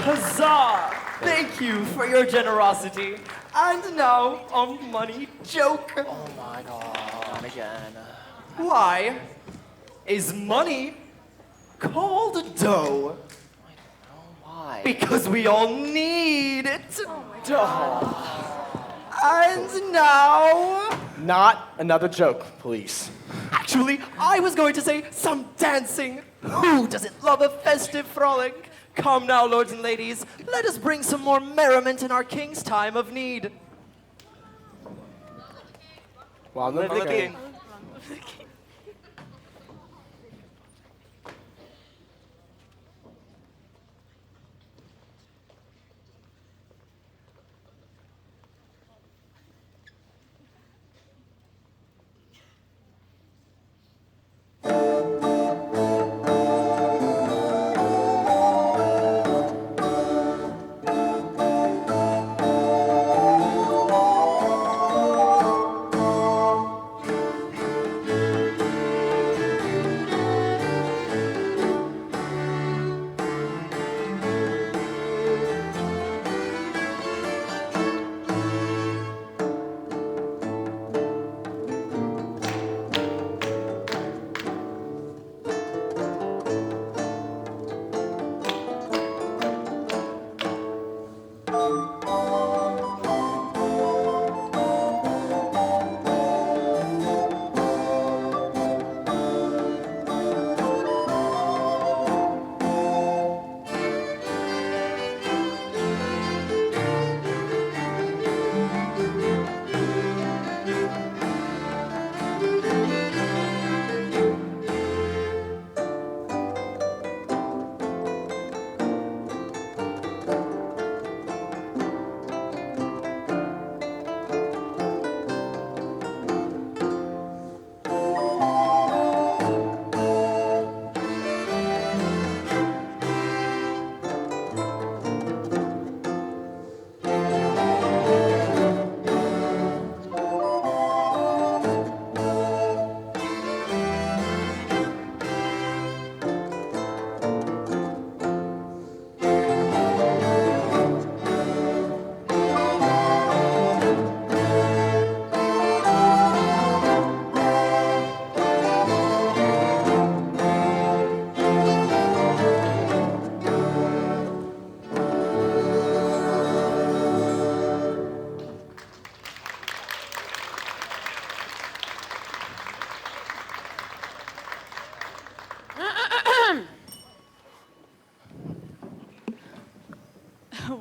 [SPEAKER 10] Huzzah! Thank you for your generosity. And now, a money joke.
[SPEAKER 20] Oh my God, again.
[SPEAKER 10] Why is money called dough?
[SPEAKER 20] Why?
[SPEAKER 10] Because we all need it. Dough. And now...
[SPEAKER 20] Not another joke, please.
[SPEAKER 10] Actually, I was going to say some dancing. Who doesn't love a festive frolic? Come now, lords and ladies, let us bring some more merriment in our king's time of need.
[SPEAKER 20] Long live the king.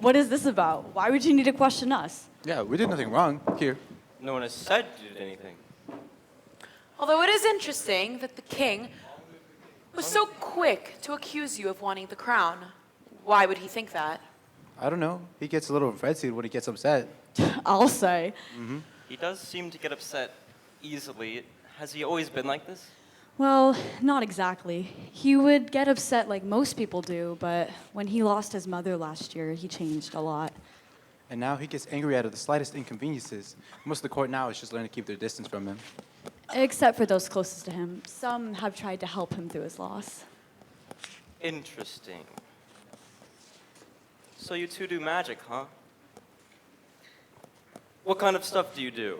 [SPEAKER 21] What is this about? Why would you need to question us?
[SPEAKER 16] Yeah, we did nothing wrong. Here.
[SPEAKER 1] No one has said you did anything.
[SPEAKER 2] Although it is interesting that the king was so quick to accuse you of wanting the crown. Why would he think that?
[SPEAKER 16] I don't know. He gets a little frenzied when he gets upset.
[SPEAKER 21] I'll say.
[SPEAKER 16] Mm-hmm.
[SPEAKER 1] He does seem to get upset easily. Has he always been like this?
[SPEAKER 21] Well, not exactly. He would get upset like most people do, but when he lost his mother last year, he changed a lot.
[SPEAKER 16] And now he gets angry out of the slightest inconveniences. Most of the court now is just learning to keep their distance from him.
[SPEAKER 21] Except for those closest to him. Some have tried to help him through his loss.
[SPEAKER 1] Interesting. So you two do magic, huh? What kind of stuff do you do?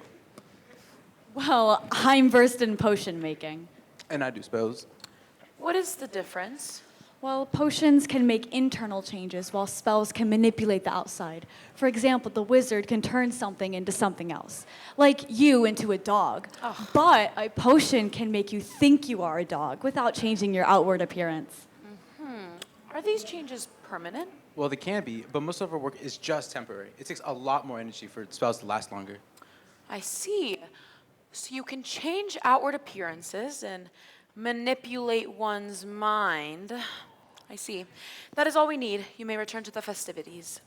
[SPEAKER 21] Well, I'm versed in potion making.
[SPEAKER 16] And I do spells.
[SPEAKER 2] What is the difference?
[SPEAKER 21] Well, potions can make internal changes while spells can manipulate the outside. For example, the wizard can turn something into something else, like you into a dog. But a potion can make you think you are a dog without changing your outward appearance.
[SPEAKER 2] Are these changes permanent?
[SPEAKER 16] Well, they can be, but most of our work is just temporary. It takes a lot more energy for spells to last longer.
[SPEAKER 2] I see. So you can change outward appearances and manipulate one's mind. I see. That is all we need. You may return to the festivities.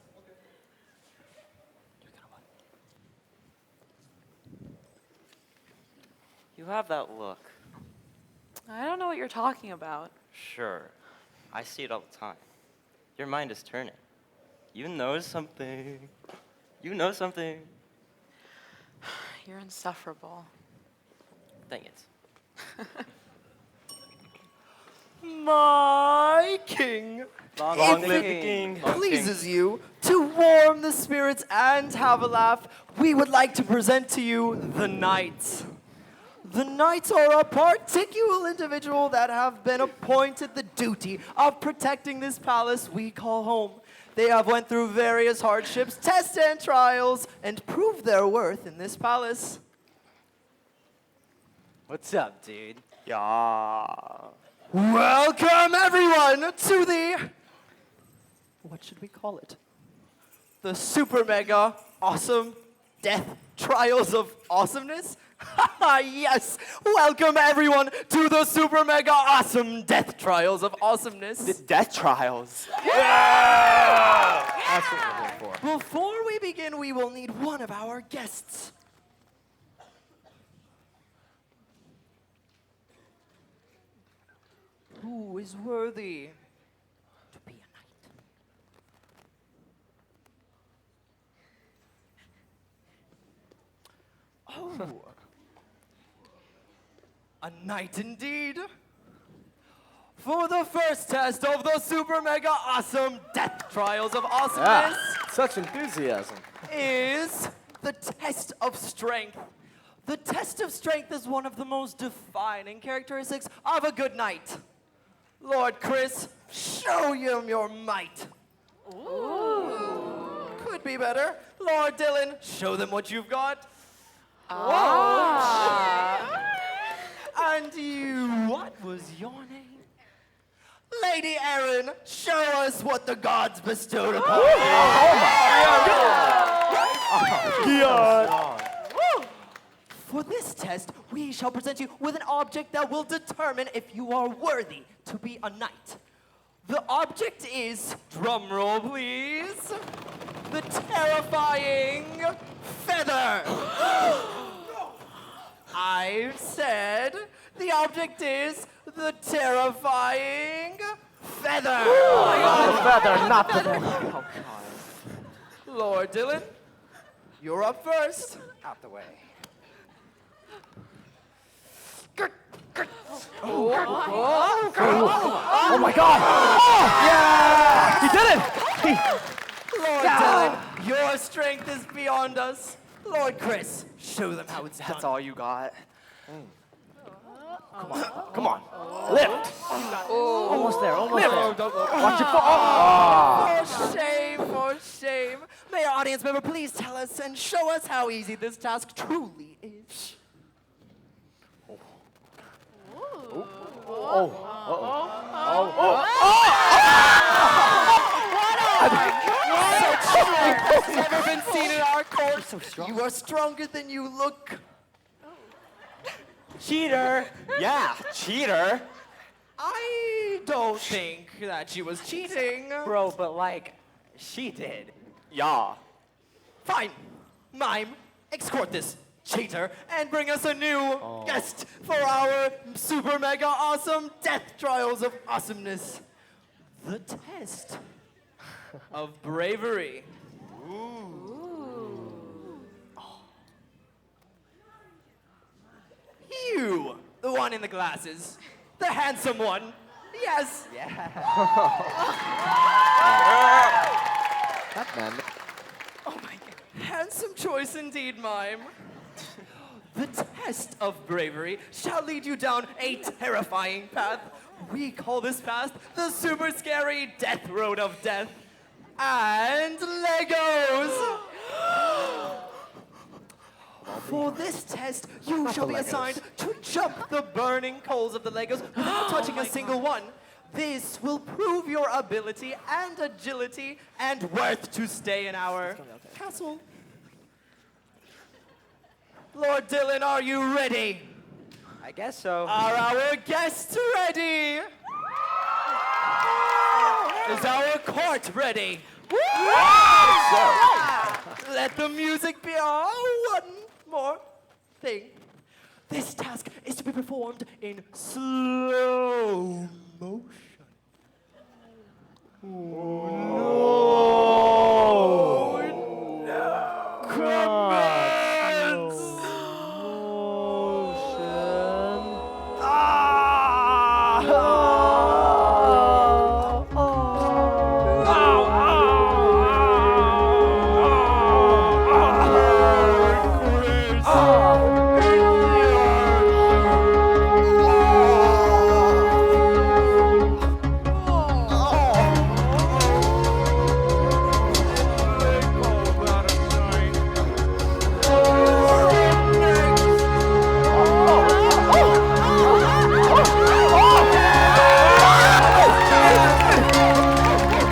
[SPEAKER 1] You have that look.
[SPEAKER 2] I don't know what you're talking about.
[SPEAKER 1] Sure. I see it all the time. Your mind is turning. You know something. You know something.
[SPEAKER 2] You're insufferable.
[SPEAKER 1] Dang it.
[SPEAKER 10] My king,
[SPEAKER 1] Long
[SPEAKER 10] if
[SPEAKER 1] live the
[SPEAKER 10] it
[SPEAKER 1] king.
[SPEAKER 10] pleases you to warm the spirits and have a laugh, we would like to present to you the knights. The knights are a particular individual that have been appointed the duty of protecting this palace we call home. They have went through various hardships, tests and trials, and proved their worth in this palace.
[SPEAKER 20] What's up, dude?
[SPEAKER 10] Yeah. Welcome everyone to the, what should we call it? The super mega awesome death trials of awesomeness? Yes! Welcome everyone to the super mega awesome death trials of awesomeness.
[SPEAKER 20] Death trials.
[SPEAKER 10] Yeah!
[SPEAKER 20] That's what we're here for.
[SPEAKER 10] Before we begin, we will need one of our guests. Who is worthy to be a knight? Oh. A knight indeed. For the first test of the super mega awesome death trials of awesomeness
[SPEAKER 20] Such enthusiasm.
[SPEAKER 10] is the test of strength. The test of strength is one of the most defining characteristics of a good knight. Lord Chris, show him your might. Ooh. Could be better. Lord Dylan, show them what you've got. And you, what was your name? Lady Erin, show us what the gods bestowed upon you. For this test, we shall present you with an object that will determine if you are worthy to be a knight. The object is, drum roll please, the terrifying feather. I've said the object is the terrifying feather.
[SPEAKER 20] The feather, not the... Oh, God.
[SPEAKER 10] Lord Dylan, you're up first.
[SPEAKER 20] Out the way.
[SPEAKER 10] Oh
[SPEAKER 20] my God!
[SPEAKER 10] Yeah!
[SPEAKER 20] He did it!
[SPEAKER 10] Lord Dylan, your strength is beyond us. Lord Chris, show them how it's done.
[SPEAKER 20] That's all you got. Come on. Lift. Almost there, almost there. Watch your foot.
[SPEAKER 10] For shame. May our audience member please tell us and show us how easy this task truly is. Such has ever been seen in our court. You are stronger than you look.
[SPEAKER 6] Cheater!
[SPEAKER 1] Yeah, cheater.
[SPEAKER 10] I don't think that she was cheating.
[SPEAKER 6] Bro, but like, she did.
[SPEAKER 1] Yeah.
[SPEAKER 10] Fine. Mime, escort this cheater and bring us a new guest for our super mega awesome death trials of awesomeness. The test of bravery. You, the one in the glasses, the handsome one. Yes.
[SPEAKER 20] That man.
[SPEAKER 10] Handsome choice indeed, Mime. The test of bravery shall lead you down a terrifying path. We call this path the super scary death road of death. And Legos! For this test, you shall be assigned to jump the burning coals of the Legos without touching a single one. This will prove your ability and agility and worth to stay in our castle. Lord Dylan, are you ready?
[SPEAKER 6] I guess so.
[SPEAKER 10] Are our guests ready? Is our court ready? Let the music be one more thing. This task is to be performed in slow motion.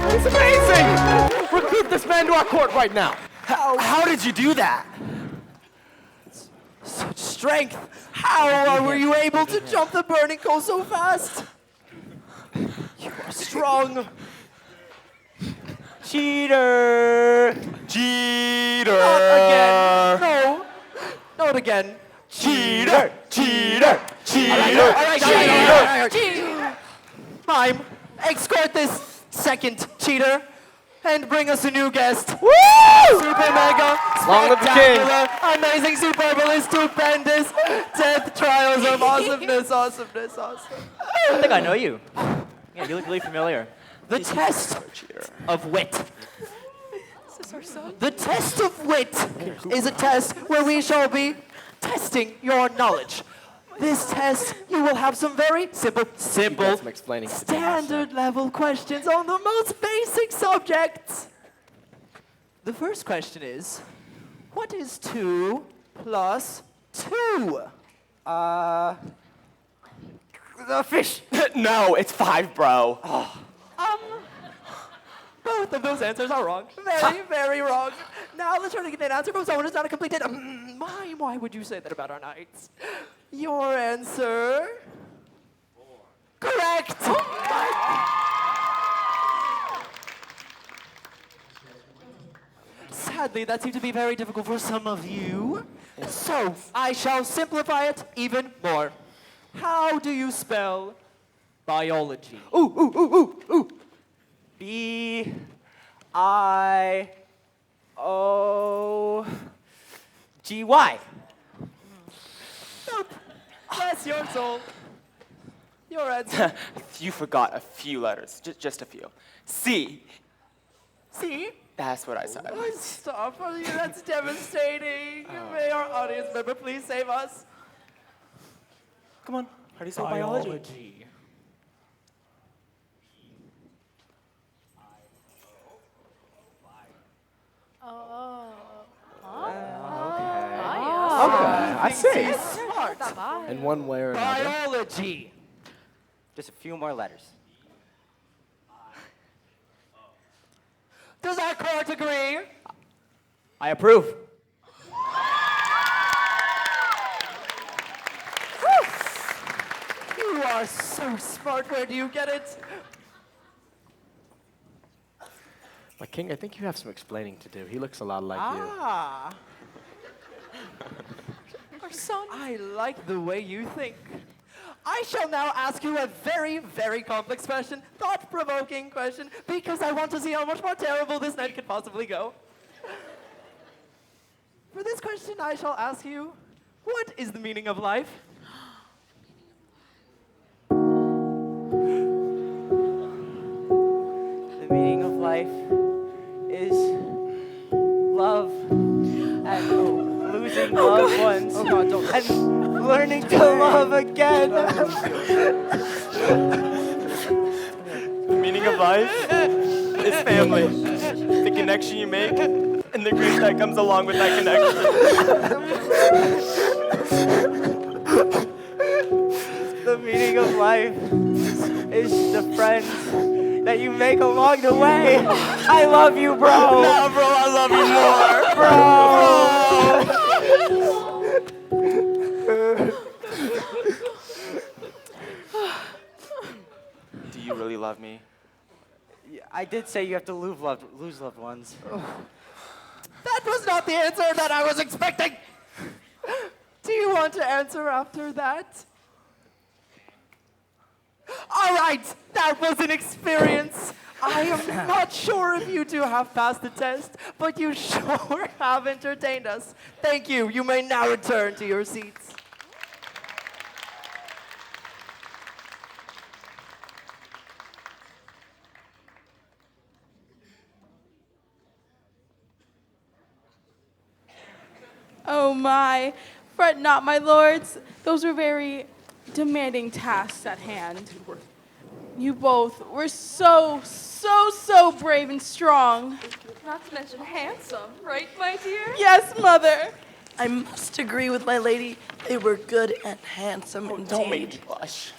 [SPEAKER 20] It's amazing! Recruit this man to our court right now.
[SPEAKER 1] How did you do that?
[SPEAKER 10] Such strength. How were you able to jump the burning coal so fast? You are strong.
[SPEAKER 1] Cheater! Cheater!
[SPEAKER 10] Not again. No. Not again.
[SPEAKER 1] Cheater! Cheater! Cheater!
[SPEAKER 10] All right, cheater! Mime, escort this second cheater and bring us a new guest. Woo! Super mega,
[SPEAKER 20] Long live the king.
[SPEAKER 10] spectacular, amazing, superfluous, stupendous, death trials of awesomeness, awesomeness, awesome.
[SPEAKER 6] I think I know you. Yeah, you look really familiar.
[SPEAKER 10] The test of wit.
[SPEAKER 2] Is this our son?
[SPEAKER 10] The test of wit is a test where we shall be testing your knowledge. This test, you will have some very simple,
[SPEAKER 20] Some explaining.
[SPEAKER 10] standard level questions on the most basic subjects. The first question is, what is 2 plus 2?
[SPEAKER 1] The fish. No, it's 5, bro.
[SPEAKER 10] Both of those answers are wrong. Very, very wrong. Now let's try to get an answer from someone who's not a complete Mime, why would you say that about our knights? Your answer? 4. Correct! Sadly, that seemed to be very difficult for some of you. So, I shall simplify it even more. How do you spell biology?
[SPEAKER 1] B-I-O-G-Y.
[SPEAKER 10] Nope. Bless your soul. Your answer.
[SPEAKER 1] You forgot a few letters, just a few. C.
[SPEAKER 10] See?
[SPEAKER 1] That's what I said.
[SPEAKER 10] Oh, stop. That's devastating. May our audience member please save us?
[SPEAKER 1] Come on. How do you say biology?
[SPEAKER 20] I see.
[SPEAKER 10] Smart.
[SPEAKER 20] In one way or another.
[SPEAKER 10] Biology.
[SPEAKER 6] Just a few more letters.
[SPEAKER 10] Does our court agree?
[SPEAKER 6] I approve.
[SPEAKER 10] You are so smart. Where do you get it?
[SPEAKER 20] My king, I think you have some explaining to do. He looks a lot like you.
[SPEAKER 10] Ah. Our son. I like the way you think. I shall now ask you a very, very complex question, thought-provoking question, because I want to see how much more terrible this night could possibly go. For this question, I shall ask you, what is the meaning of life?
[SPEAKER 6] The meaning of life is love and losing loved ones.
[SPEAKER 10] Oh God, don't.
[SPEAKER 6] And learning to love again.
[SPEAKER 1] The meaning of life is family. The connection you make and the grief that comes along with that connection.
[SPEAKER 6] The meaning of life is the friends that you make along the way. I love you, bro.
[SPEAKER 1] Nah, bro, I love you more. Do you really love me?
[SPEAKER 6] I did say you have to lose loved ones.
[SPEAKER 10] That was not the answer that I was expecting. Do you want to answer after that? All right, that was an experience. I am not sure if you two have passed the test, but you sure have entertained us. Thank you. You may now return to your seats.
[SPEAKER 3] Oh my, fret not, my lords. Those were very demanding tasks at hand. You both were so brave and strong.
[SPEAKER 11] Not to mention handsome, right, my dear?
[SPEAKER 3] Yes, mother.
[SPEAKER 22] I must agree with my lady. They were good and handsome indeed.
[SPEAKER 1] Don't make me blush.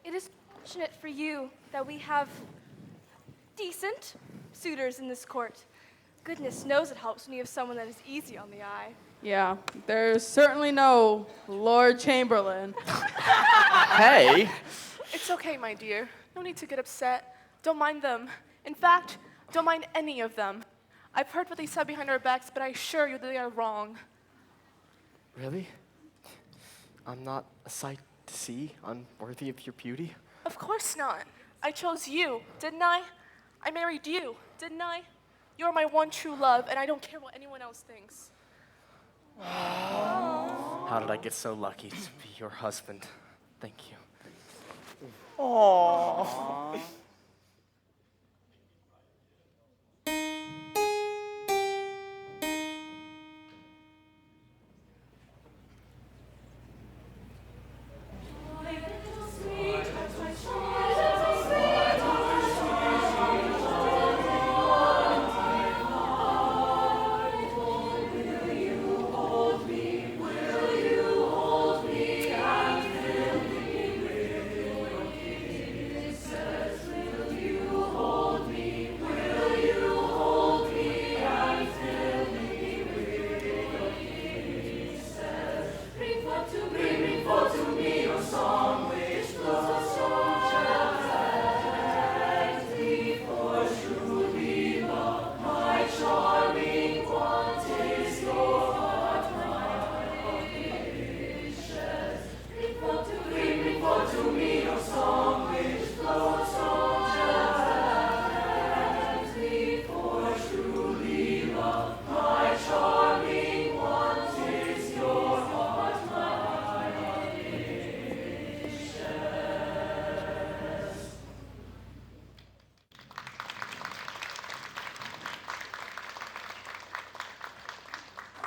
[SPEAKER 11] It is fortunate for you that we have decent suitors in this court. Goodness knows it helps when you have someone that is easy on the eye.
[SPEAKER 3] Yeah, there's certainly no Lord Chamberlain.
[SPEAKER 1] Hey.
[SPEAKER 23] It's okay, my dear. No need to get upset.
[SPEAKER 11] Don't mind them. In fact, don't mind any of them. I've heard what they said behind our backs, but I assure you they are wrong.
[SPEAKER 10] Really? I'm not a sight to see, unworthy of your beauty?
[SPEAKER 11] Of course not. I chose you, didn't I? I married you, didn't I? You're my one true love, and I don't care what anyone else thinks.
[SPEAKER 10] How did I get so lucky to be your husband? Thank you.
[SPEAKER 6] Aww.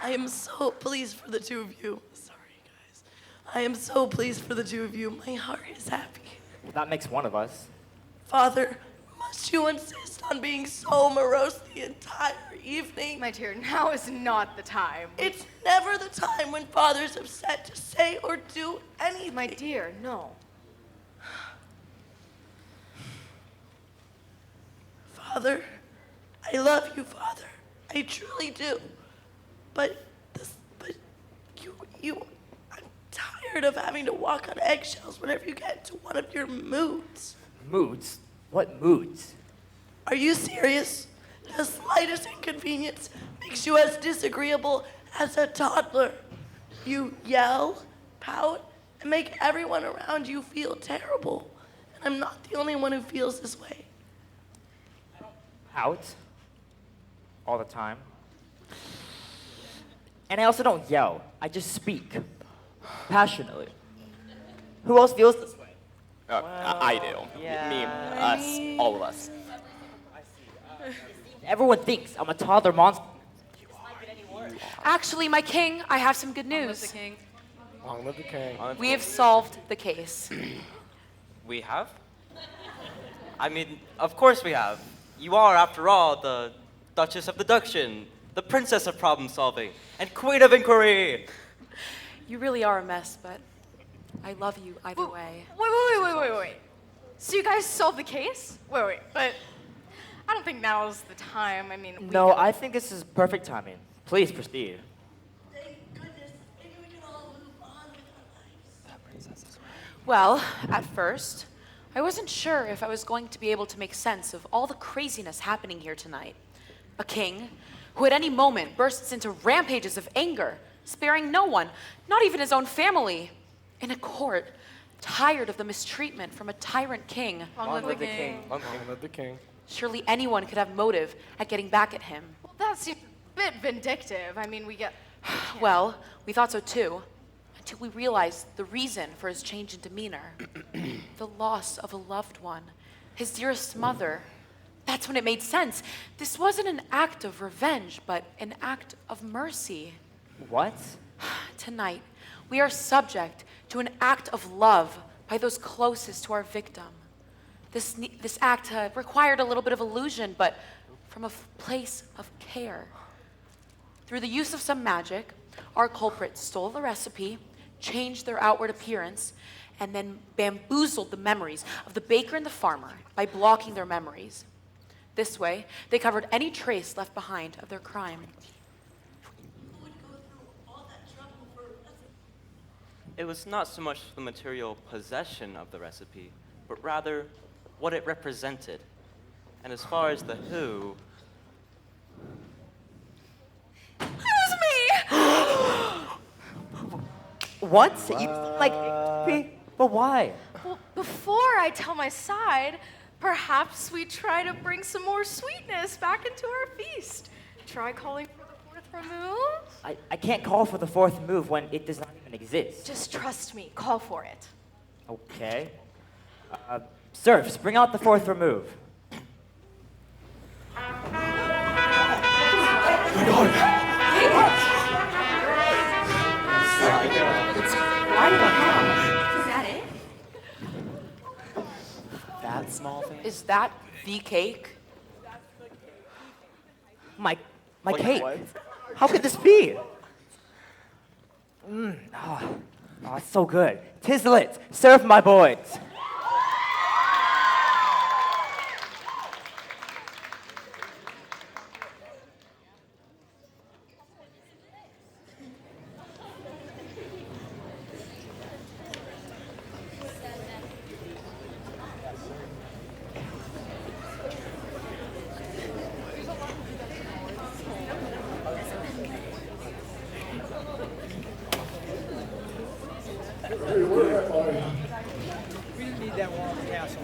[SPEAKER 22] I am so pleased for the two of you. Sorry, guys. I am so pleased for the two of you. My heart is happy.
[SPEAKER 6] Well, that makes one of us.
[SPEAKER 22] Father, must you insist on being so morose the entire evening?
[SPEAKER 4] My dear, now is not the time.
[SPEAKER 22] It's never the time when father's upset to say or do anything.
[SPEAKER 4] My dear, no.
[SPEAKER 22] Father, I love you, Father. I truly do. But I'm tired of having to walk on eggshells whenever you get into one of your moods.
[SPEAKER 6] Moods? What moods?
[SPEAKER 22] Are you serious? The slightest inconvenience makes you as disagreeable as a toddler. You yell, pout, and make everyone around you feel terrible. And I'm not the only one who feels this way.
[SPEAKER 6] Pout. All the time. And I also don't yell. I just speak. Passionately. Who else feels this way?
[SPEAKER 10] I do. Me, us, all of us.
[SPEAKER 6] Everyone thinks I'm a toddler monster.
[SPEAKER 2] Actually, my king, I have some good news.
[SPEAKER 10] Long live the king.
[SPEAKER 2] We have solved the case.
[SPEAKER 1] We have? I mean, of course we have. You are, after all, the Duchess of Deduction, the Princess of Problem Solving, and Queen of Inquiry.
[SPEAKER 2] You really are a mess, but I love you either way.
[SPEAKER 4] Wait. So you guys solved the case? Wait, but I don't think now is the time. I mean,
[SPEAKER 6] No, I think this is perfect timing. Please proceed.
[SPEAKER 2] Well, at first, I wasn't sure if I was going to be able to make sense of all the craziness happening here tonight. A king who at any moment bursts into rampages of anger, sparing no one, not even his own family. In a court, tired of the mistreatment from a tyrant king.
[SPEAKER 10] Long live the king. Long live the king.
[SPEAKER 2] Surely anyone could have motive at getting back at him.
[SPEAKER 4] Well, that seems a bit vindictive. I mean, we get...
[SPEAKER 2] Well, we thought so too, until we realized the reason for his change in demeanor. The loss of a loved one, his dearest mother. That's when it made sense. This wasn't an act of revenge, but an act of mercy.
[SPEAKER 6] What?
[SPEAKER 2] Tonight, we are subject to an act of love by those closest to our victim. This act required a little bit of illusion, but from a place of care. Through the use of some magic, our culprit stole the recipe, changed their outward appearance, and then bamboozled the memories of the baker and the farmer by blocking their memories. This way, they covered any trace left behind of their crime.
[SPEAKER 1] It was not so much the material possession of the recipe, but rather what it represented. And as far as the who,
[SPEAKER 6] What? You seem like angry, but why?
[SPEAKER 4] Well, before I tell my side, perhaps we try to bring some more sweetness back into our feast. Try calling for the fourth remove?
[SPEAKER 6] I can't call for the fourth move when it does not even exist.
[SPEAKER 4] Just trust me, call for it.
[SPEAKER 6] Okay. Serfs, bring out the fourth remove.
[SPEAKER 2] Is that it?
[SPEAKER 20] That small thing?
[SPEAKER 2] Is that the cake?
[SPEAKER 6] My cake. How could this be? Oh, it's so good. Tislet, serve my boys.
[SPEAKER 20] We didn't need that wall castle.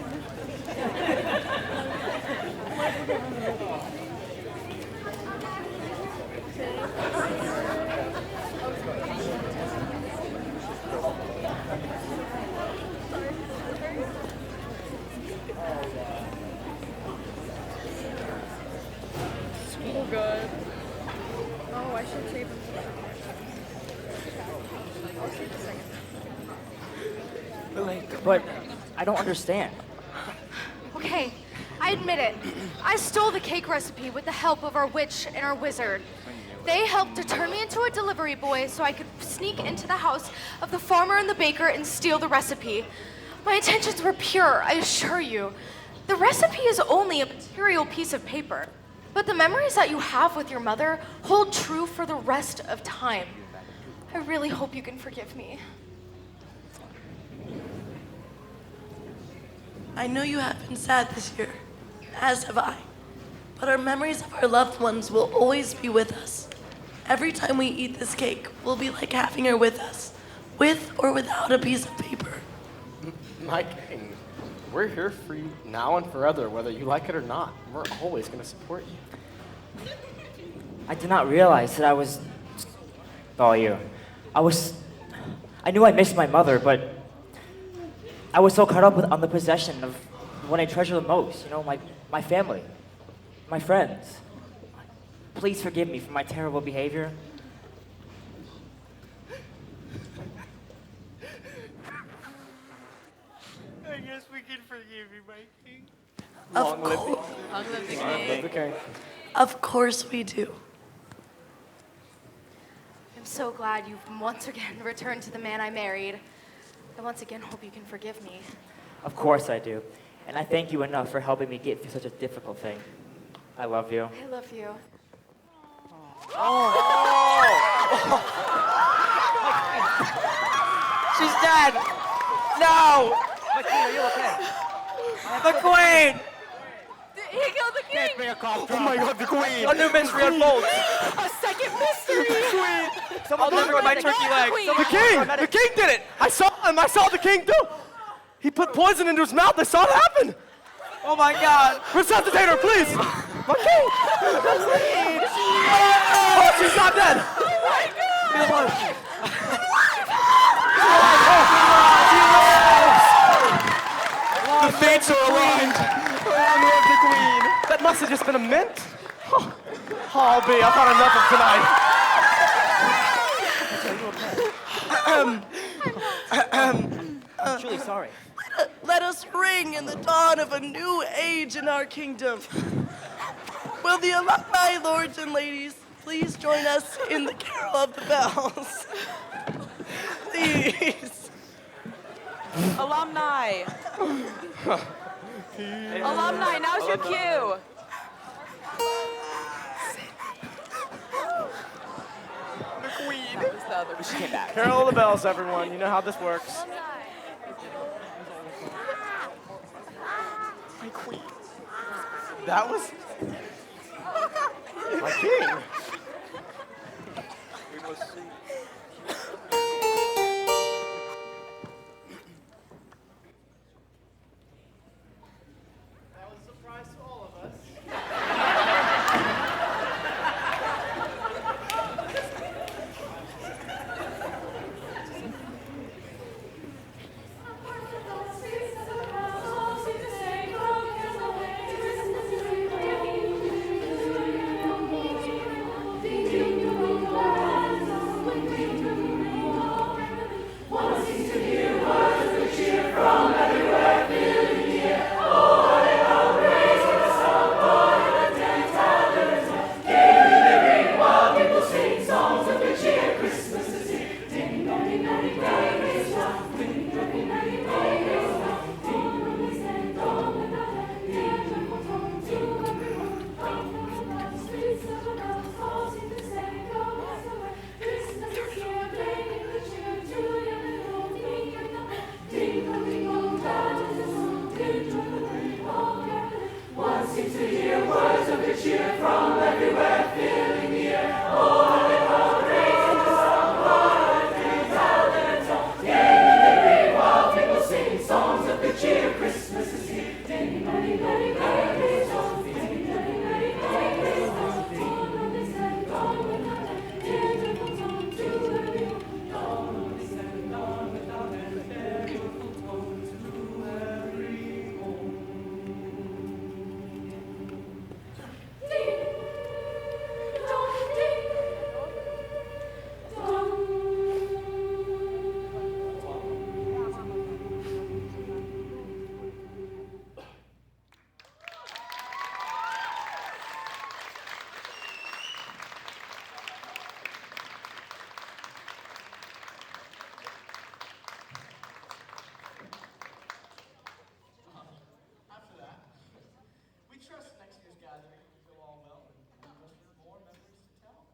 [SPEAKER 14] So good. Oh, I should save them.
[SPEAKER 6] But I don't understand.
[SPEAKER 4] Okay, I admit it. I stole the cake recipe with the help of our witch and our wizard. They helped to turn me into a delivery boy so I could sneak into the house of the farmer and the baker and steal the recipe. My intentions were pure, I assure you. The recipe is only a material piece of paper, but the memories that you have with your mother hold true for the rest of time. I really hope you can forgive me.
[SPEAKER 22] I know you have been sad this year, as have I. But our memories of our loved ones will always be with us. Every time we eat this cake, will be like having her with us, with or without a piece of paper.
[SPEAKER 10] My king, we're here for you now and forever, whether you like it or not. We're always going to support you.
[SPEAKER 6] I did not realize that I was all you. I knew I missed my mother, but I was so caught up on the possession of what I treasure the most, my family, my friends. Please forgive me for my terrible behavior.
[SPEAKER 10] I guess we can forgive you, my king.
[SPEAKER 22] Of course.
[SPEAKER 10] Long live the king.
[SPEAKER 22] Of course we do.
[SPEAKER 4] I'm so glad you've once again returned to the man I married. I once again hope you can forgive me.
[SPEAKER 6] Of course I do. And I thank you enough for helping me get through such a difficult thing. I love you.
[SPEAKER 4] I love you.
[SPEAKER 6] She's dead! No! My queen, are you okay? The queen!
[SPEAKER 4] He killed the king!
[SPEAKER 10] Oh my god, the queen!
[SPEAKER 6] A new mystery unfolds!
[SPEAKER 4] A second mystery!
[SPEAKER 6] Someone delivered my turkey leg!
[SPEAKER 10] The king did it! I saw him, I saw the king do! He put poison into his mouth, I saw it happen!
[SPEAKER 6] Oh my god!
[SPEAKER 10] Resuscitate her, please! My king! Oh, she's not dead! Oh my god! The fates are aligned! Long live the queen! That must have just been a mint? Oh, I'll be, I've had enough of tonight.
[SPEAKER 6] I'm truly sorry.
[SPEAKER 22] Let us ring in the dawn of a new age in our kingdom. Will the alumni, lords and ladies, please join us in the carol of the bells? Please.
[SPEAKER 2] Alumni. Alumni, now's your cue.
[SPEAKER 10] The queen.
[SPEAKER 6] She came back.
[SPEAKER 10] Carol of the bells, everyone. You know how this works. My queen. That was
[SPEAKER 5] My king.
[SPEAKER 1] We must see.
[SPEAKER 10] That was a surprise to all of us. After that, we trust next year's gathering will go all well and leave us with more memories to tell.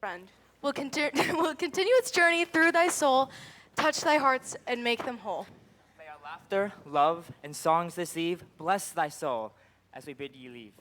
[SPEAKER 4] Friend, will continue its journey through thy soul, touch thy hearts, and make them whole.
[SPEAKER 6] May our laughter, love, and songs this eve bless thy soul as we bid ye leave.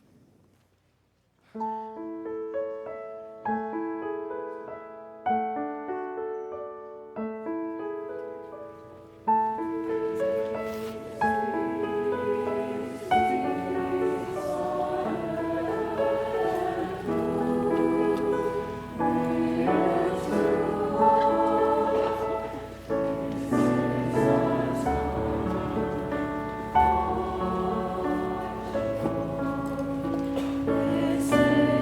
[SPEAKER 14] This is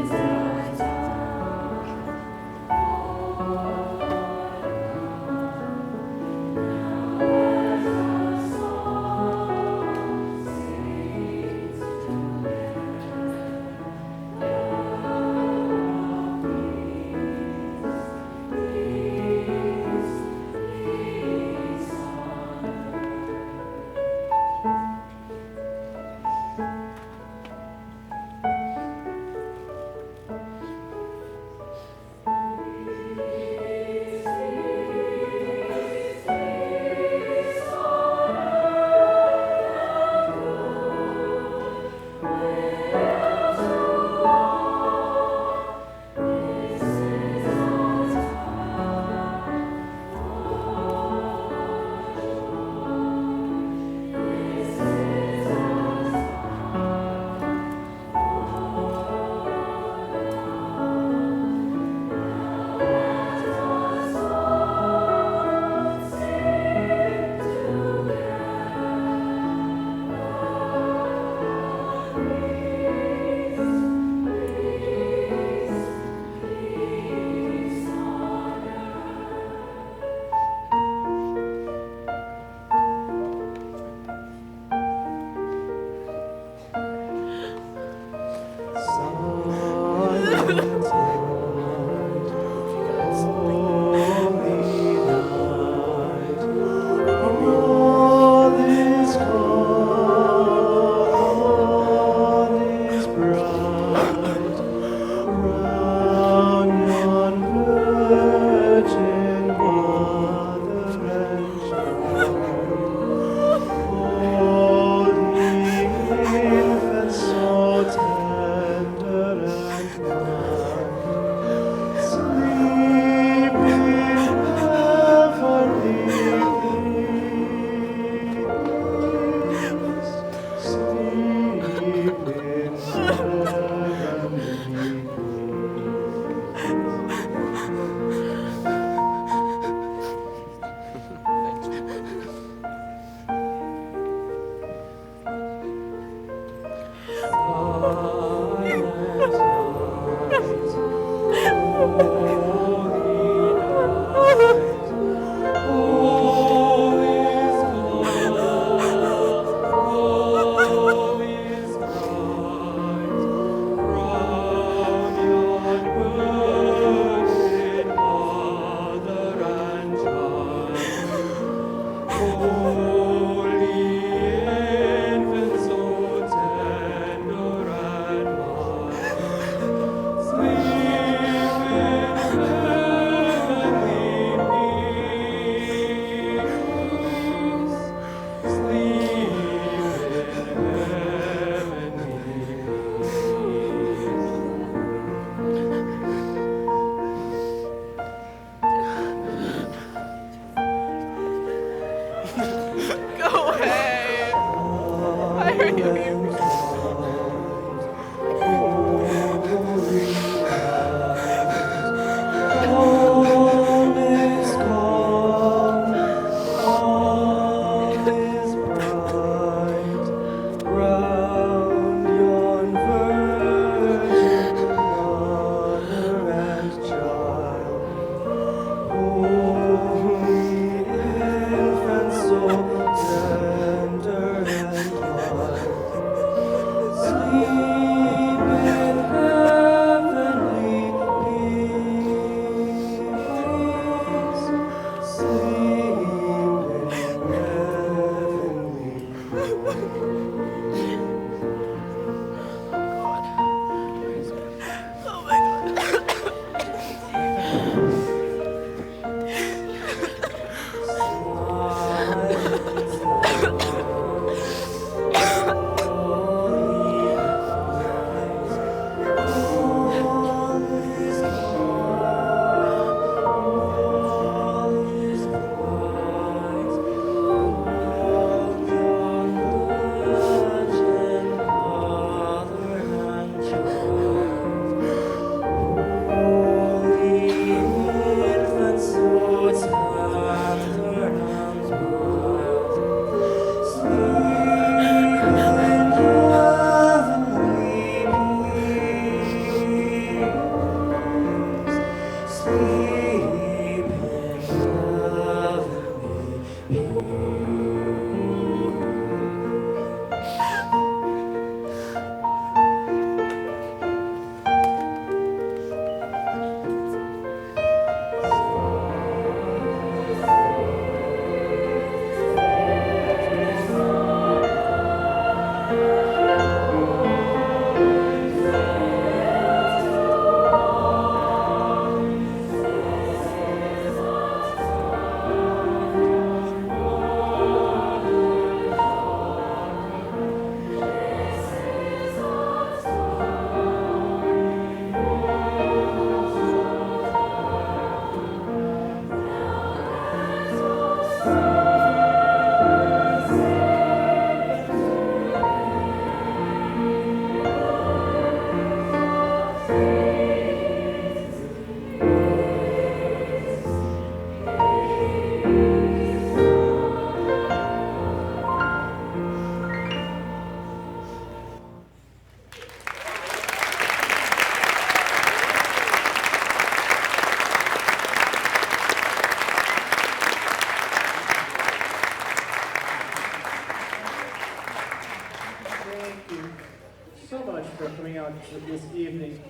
[SPEAKER 5] with this evening.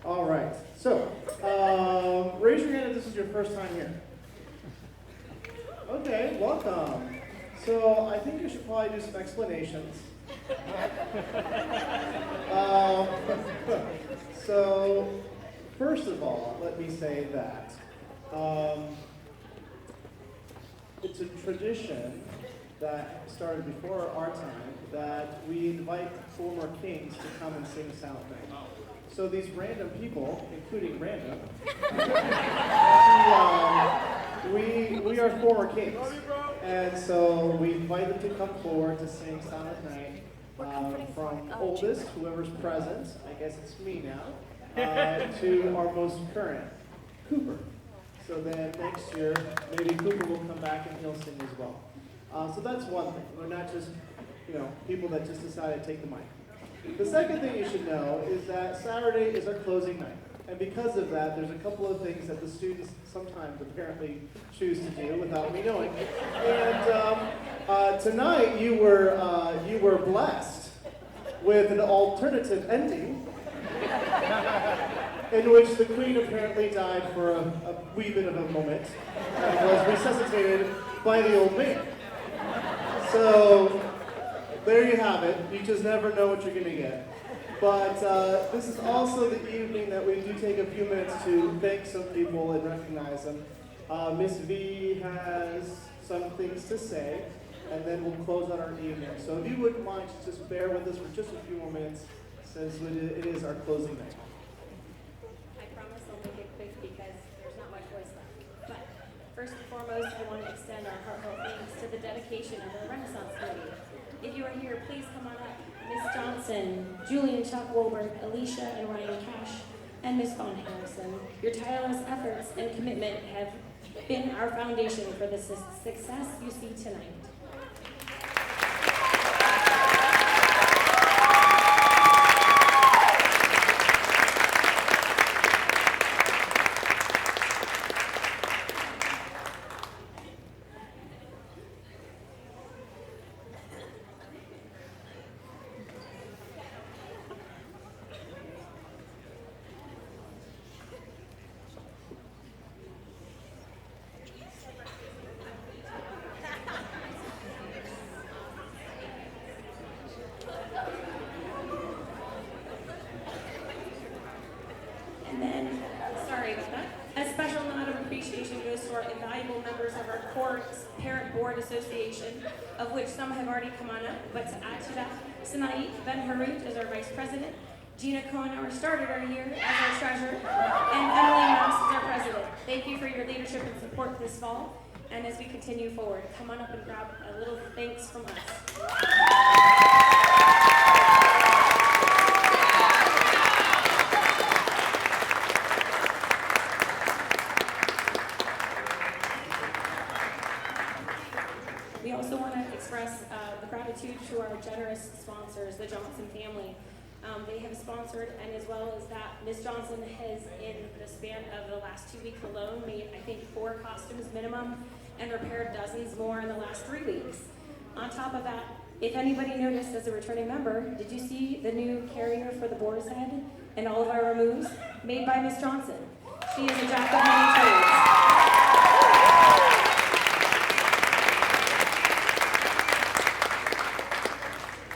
[SPEAKER 5] All right, so raise your hand if this is your first time here. Okay, welcome. So I think you should probably do some explanations. So first of all, let me say that it's a tradition that started before our time that we invite former kings to come and sing Silent Night. So these random people, including random, we are former kings. And so we invite them to come forward to sing Silent Night from oldest, whoever's present, I guess it's me now, to our most current, Cooper. So then next year, maybe Cooper will come back and he'll sing as well. So that's one thing. We're not just, people that just decided to take the mic. The second thing you should know is that Saturday is our closing night. And because of that, there's a couple of things that the students sometimes apparently choose to do without me knowing. And tonight you were blessed with an alternative ending in which the queen apparently died for a wee bit of a moment and was resuscitated by the old man. So there you have it. You just never know what you're going to get. But this is also the evening that we do take a few minutes to thank some people and recognize them. Miss V has some things to say, and then we'll close out our evening. So if you wouldn't mind, just bear with us for just a few more minutes, since it is our closing night.
[SPEAKER 8] I promise I'll make it quick because there's not much voice left. But first and foremost, I want to extend our heartfelt thanks to the dedication of the Renaissance Committee. If you are here, please come on up. Miss Johnson, Julian Chuck Wolbert, Alicia and Ryan Cash, and Miss Vaughn Harrison. Your tireless efforts and commitment have been our foundation for the success you see tonight. Association, of which some have already come on up, but to add to that, Sinai Ben Harut is our vice president, Gina Cohenauer started our year as our treasurer, and Emily Mouse is our president. Thank you for your leadership and support this fall, and as we continue forward, come on up and grab a little thanks from us. We also want to express the gratitude to our generous sponsors, the Johnson family. They have sponsored, and as well as that, Ms. Johnson has, in the span of the last 2 weeks alone, made, I think, 4 costumes minimum, and repaired dozens more in the last 3 weeks. On top of that, if anybody noticed as a returning member, did you see the new carrier for the boar's head and all of our removes? Made by Ms. Johnson. She is a jack of many trades.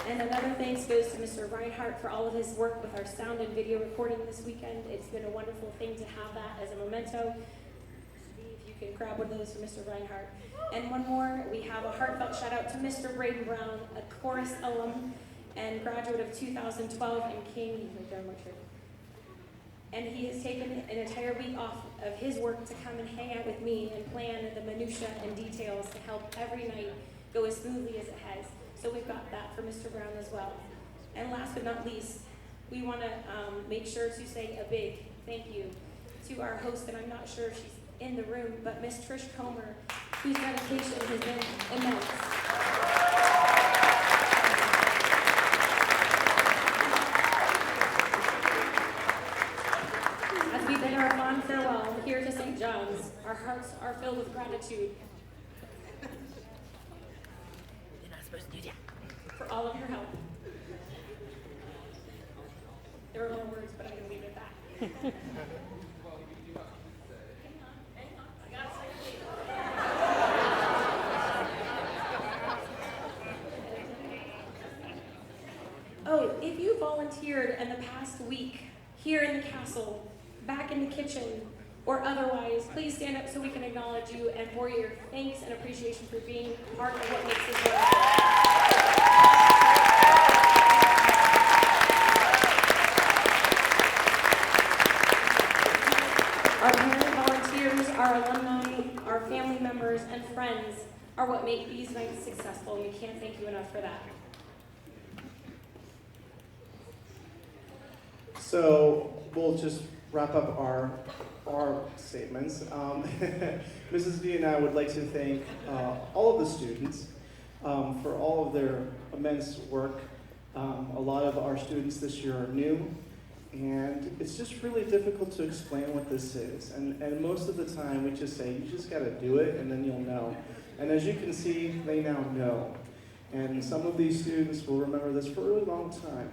[SPEAKER 8] And another thanks goes to Mr. Reinhardt for all of his work with our sound and video recording this weekend. It's been a wonderful thing to have that as a memento. If you can grab one of those for Mr. Reinhardt. And one more, we have a heartfelt shout out to Mr. Braden Brown, a chorus alum and graduate of 2012 and King. He's right there on my shirt. And he has taken an entire week off of his work to come and hang out with me and plan the minutia and details to help every night go as smoothly as it has. So we've got that for Mr. Brown as well. And last but not least, we want to make sure to say a big thank you to our host, and I'm not sure if she's in the room, but Miss Trish Comer, whose dedication has been immense. As we bid our fond farewell here to St. John's, our hearts are filled with gratitude for all of your help. There are more words, but I'm going to leave it at that. Oh, if you volunteered in the past week here in the castle, back in the kitchen, or otherwise, please stand up so we can acknowledge you and for your thanks and appreciation for being part of what makes this wonderful. Our parent volunteers, our alumni, our family members, and friends are what make these nights successful, and we can't thank you enough for that.
[SPEAKER 5] So we'll just wrap up our statements. Mrs. V and I would like to thank all of the students for all of their immense work. A lot of our students this year are new, and it's just really difficult to explain what this is. And most of the time we just say, you just gotta do it and then you'll know. And as you can see, they now know. And some of these students will remember this for a really long time.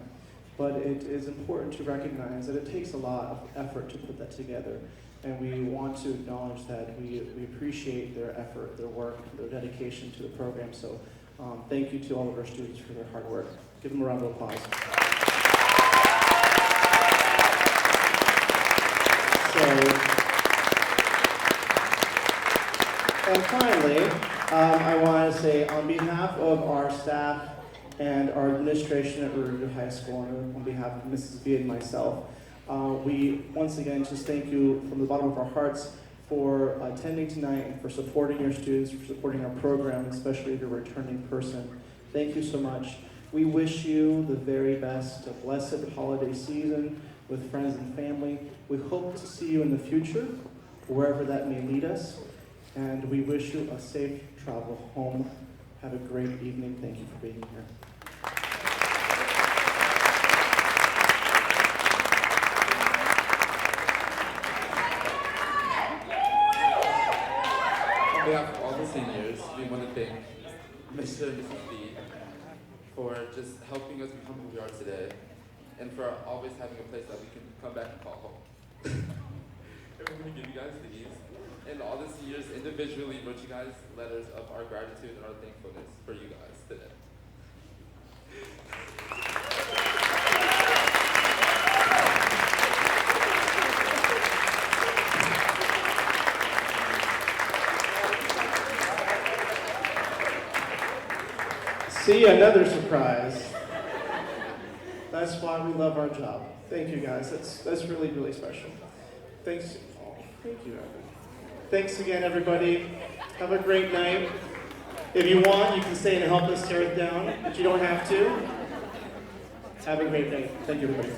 [SPEAKER 5] But it is important to recognize that it takes a lot of effort to put that together. And we want to acknowledge that we appreciate their effort, their work, their dedication to the program. So thank you to all of our students for their hard work. Give them a round of applause. And finally, I want to say on behalf of our staff and our administration at Riverview High School, and on behalf of Mrs. V and myself, we once again just thank you from the bottom of our hearts for attending tonight and for supporting your students, for supporting our program, especially if you're a returning person. Thank you so much. We wish you the very best, a blessed holiday season with friends and family. We hope to see you in the future, wherever that may lead us. And we wish you a safe travel home. Have a great evening. Thank you for being here.
[SPEAKER 17] On behalf of all the seniors, we want to thank Mr. and Mrs. B for just helping us become who we are today, and for always having a place that we can come back and call home. And we're going to give you guys these. And all the seniors individually wrote you guys letters of our gratitude and our thankfulness for you guys today.
[SPEAKER 5] See, another surprise. That's why we love our job. Thank you guys. That's really, really special. Thanks. Oh, thank you, Evan. Thanks again, everybody. Have a great night. If you want, you can stay and help us tear it down, but you don't have to. Have a great day. Thank you, everybody.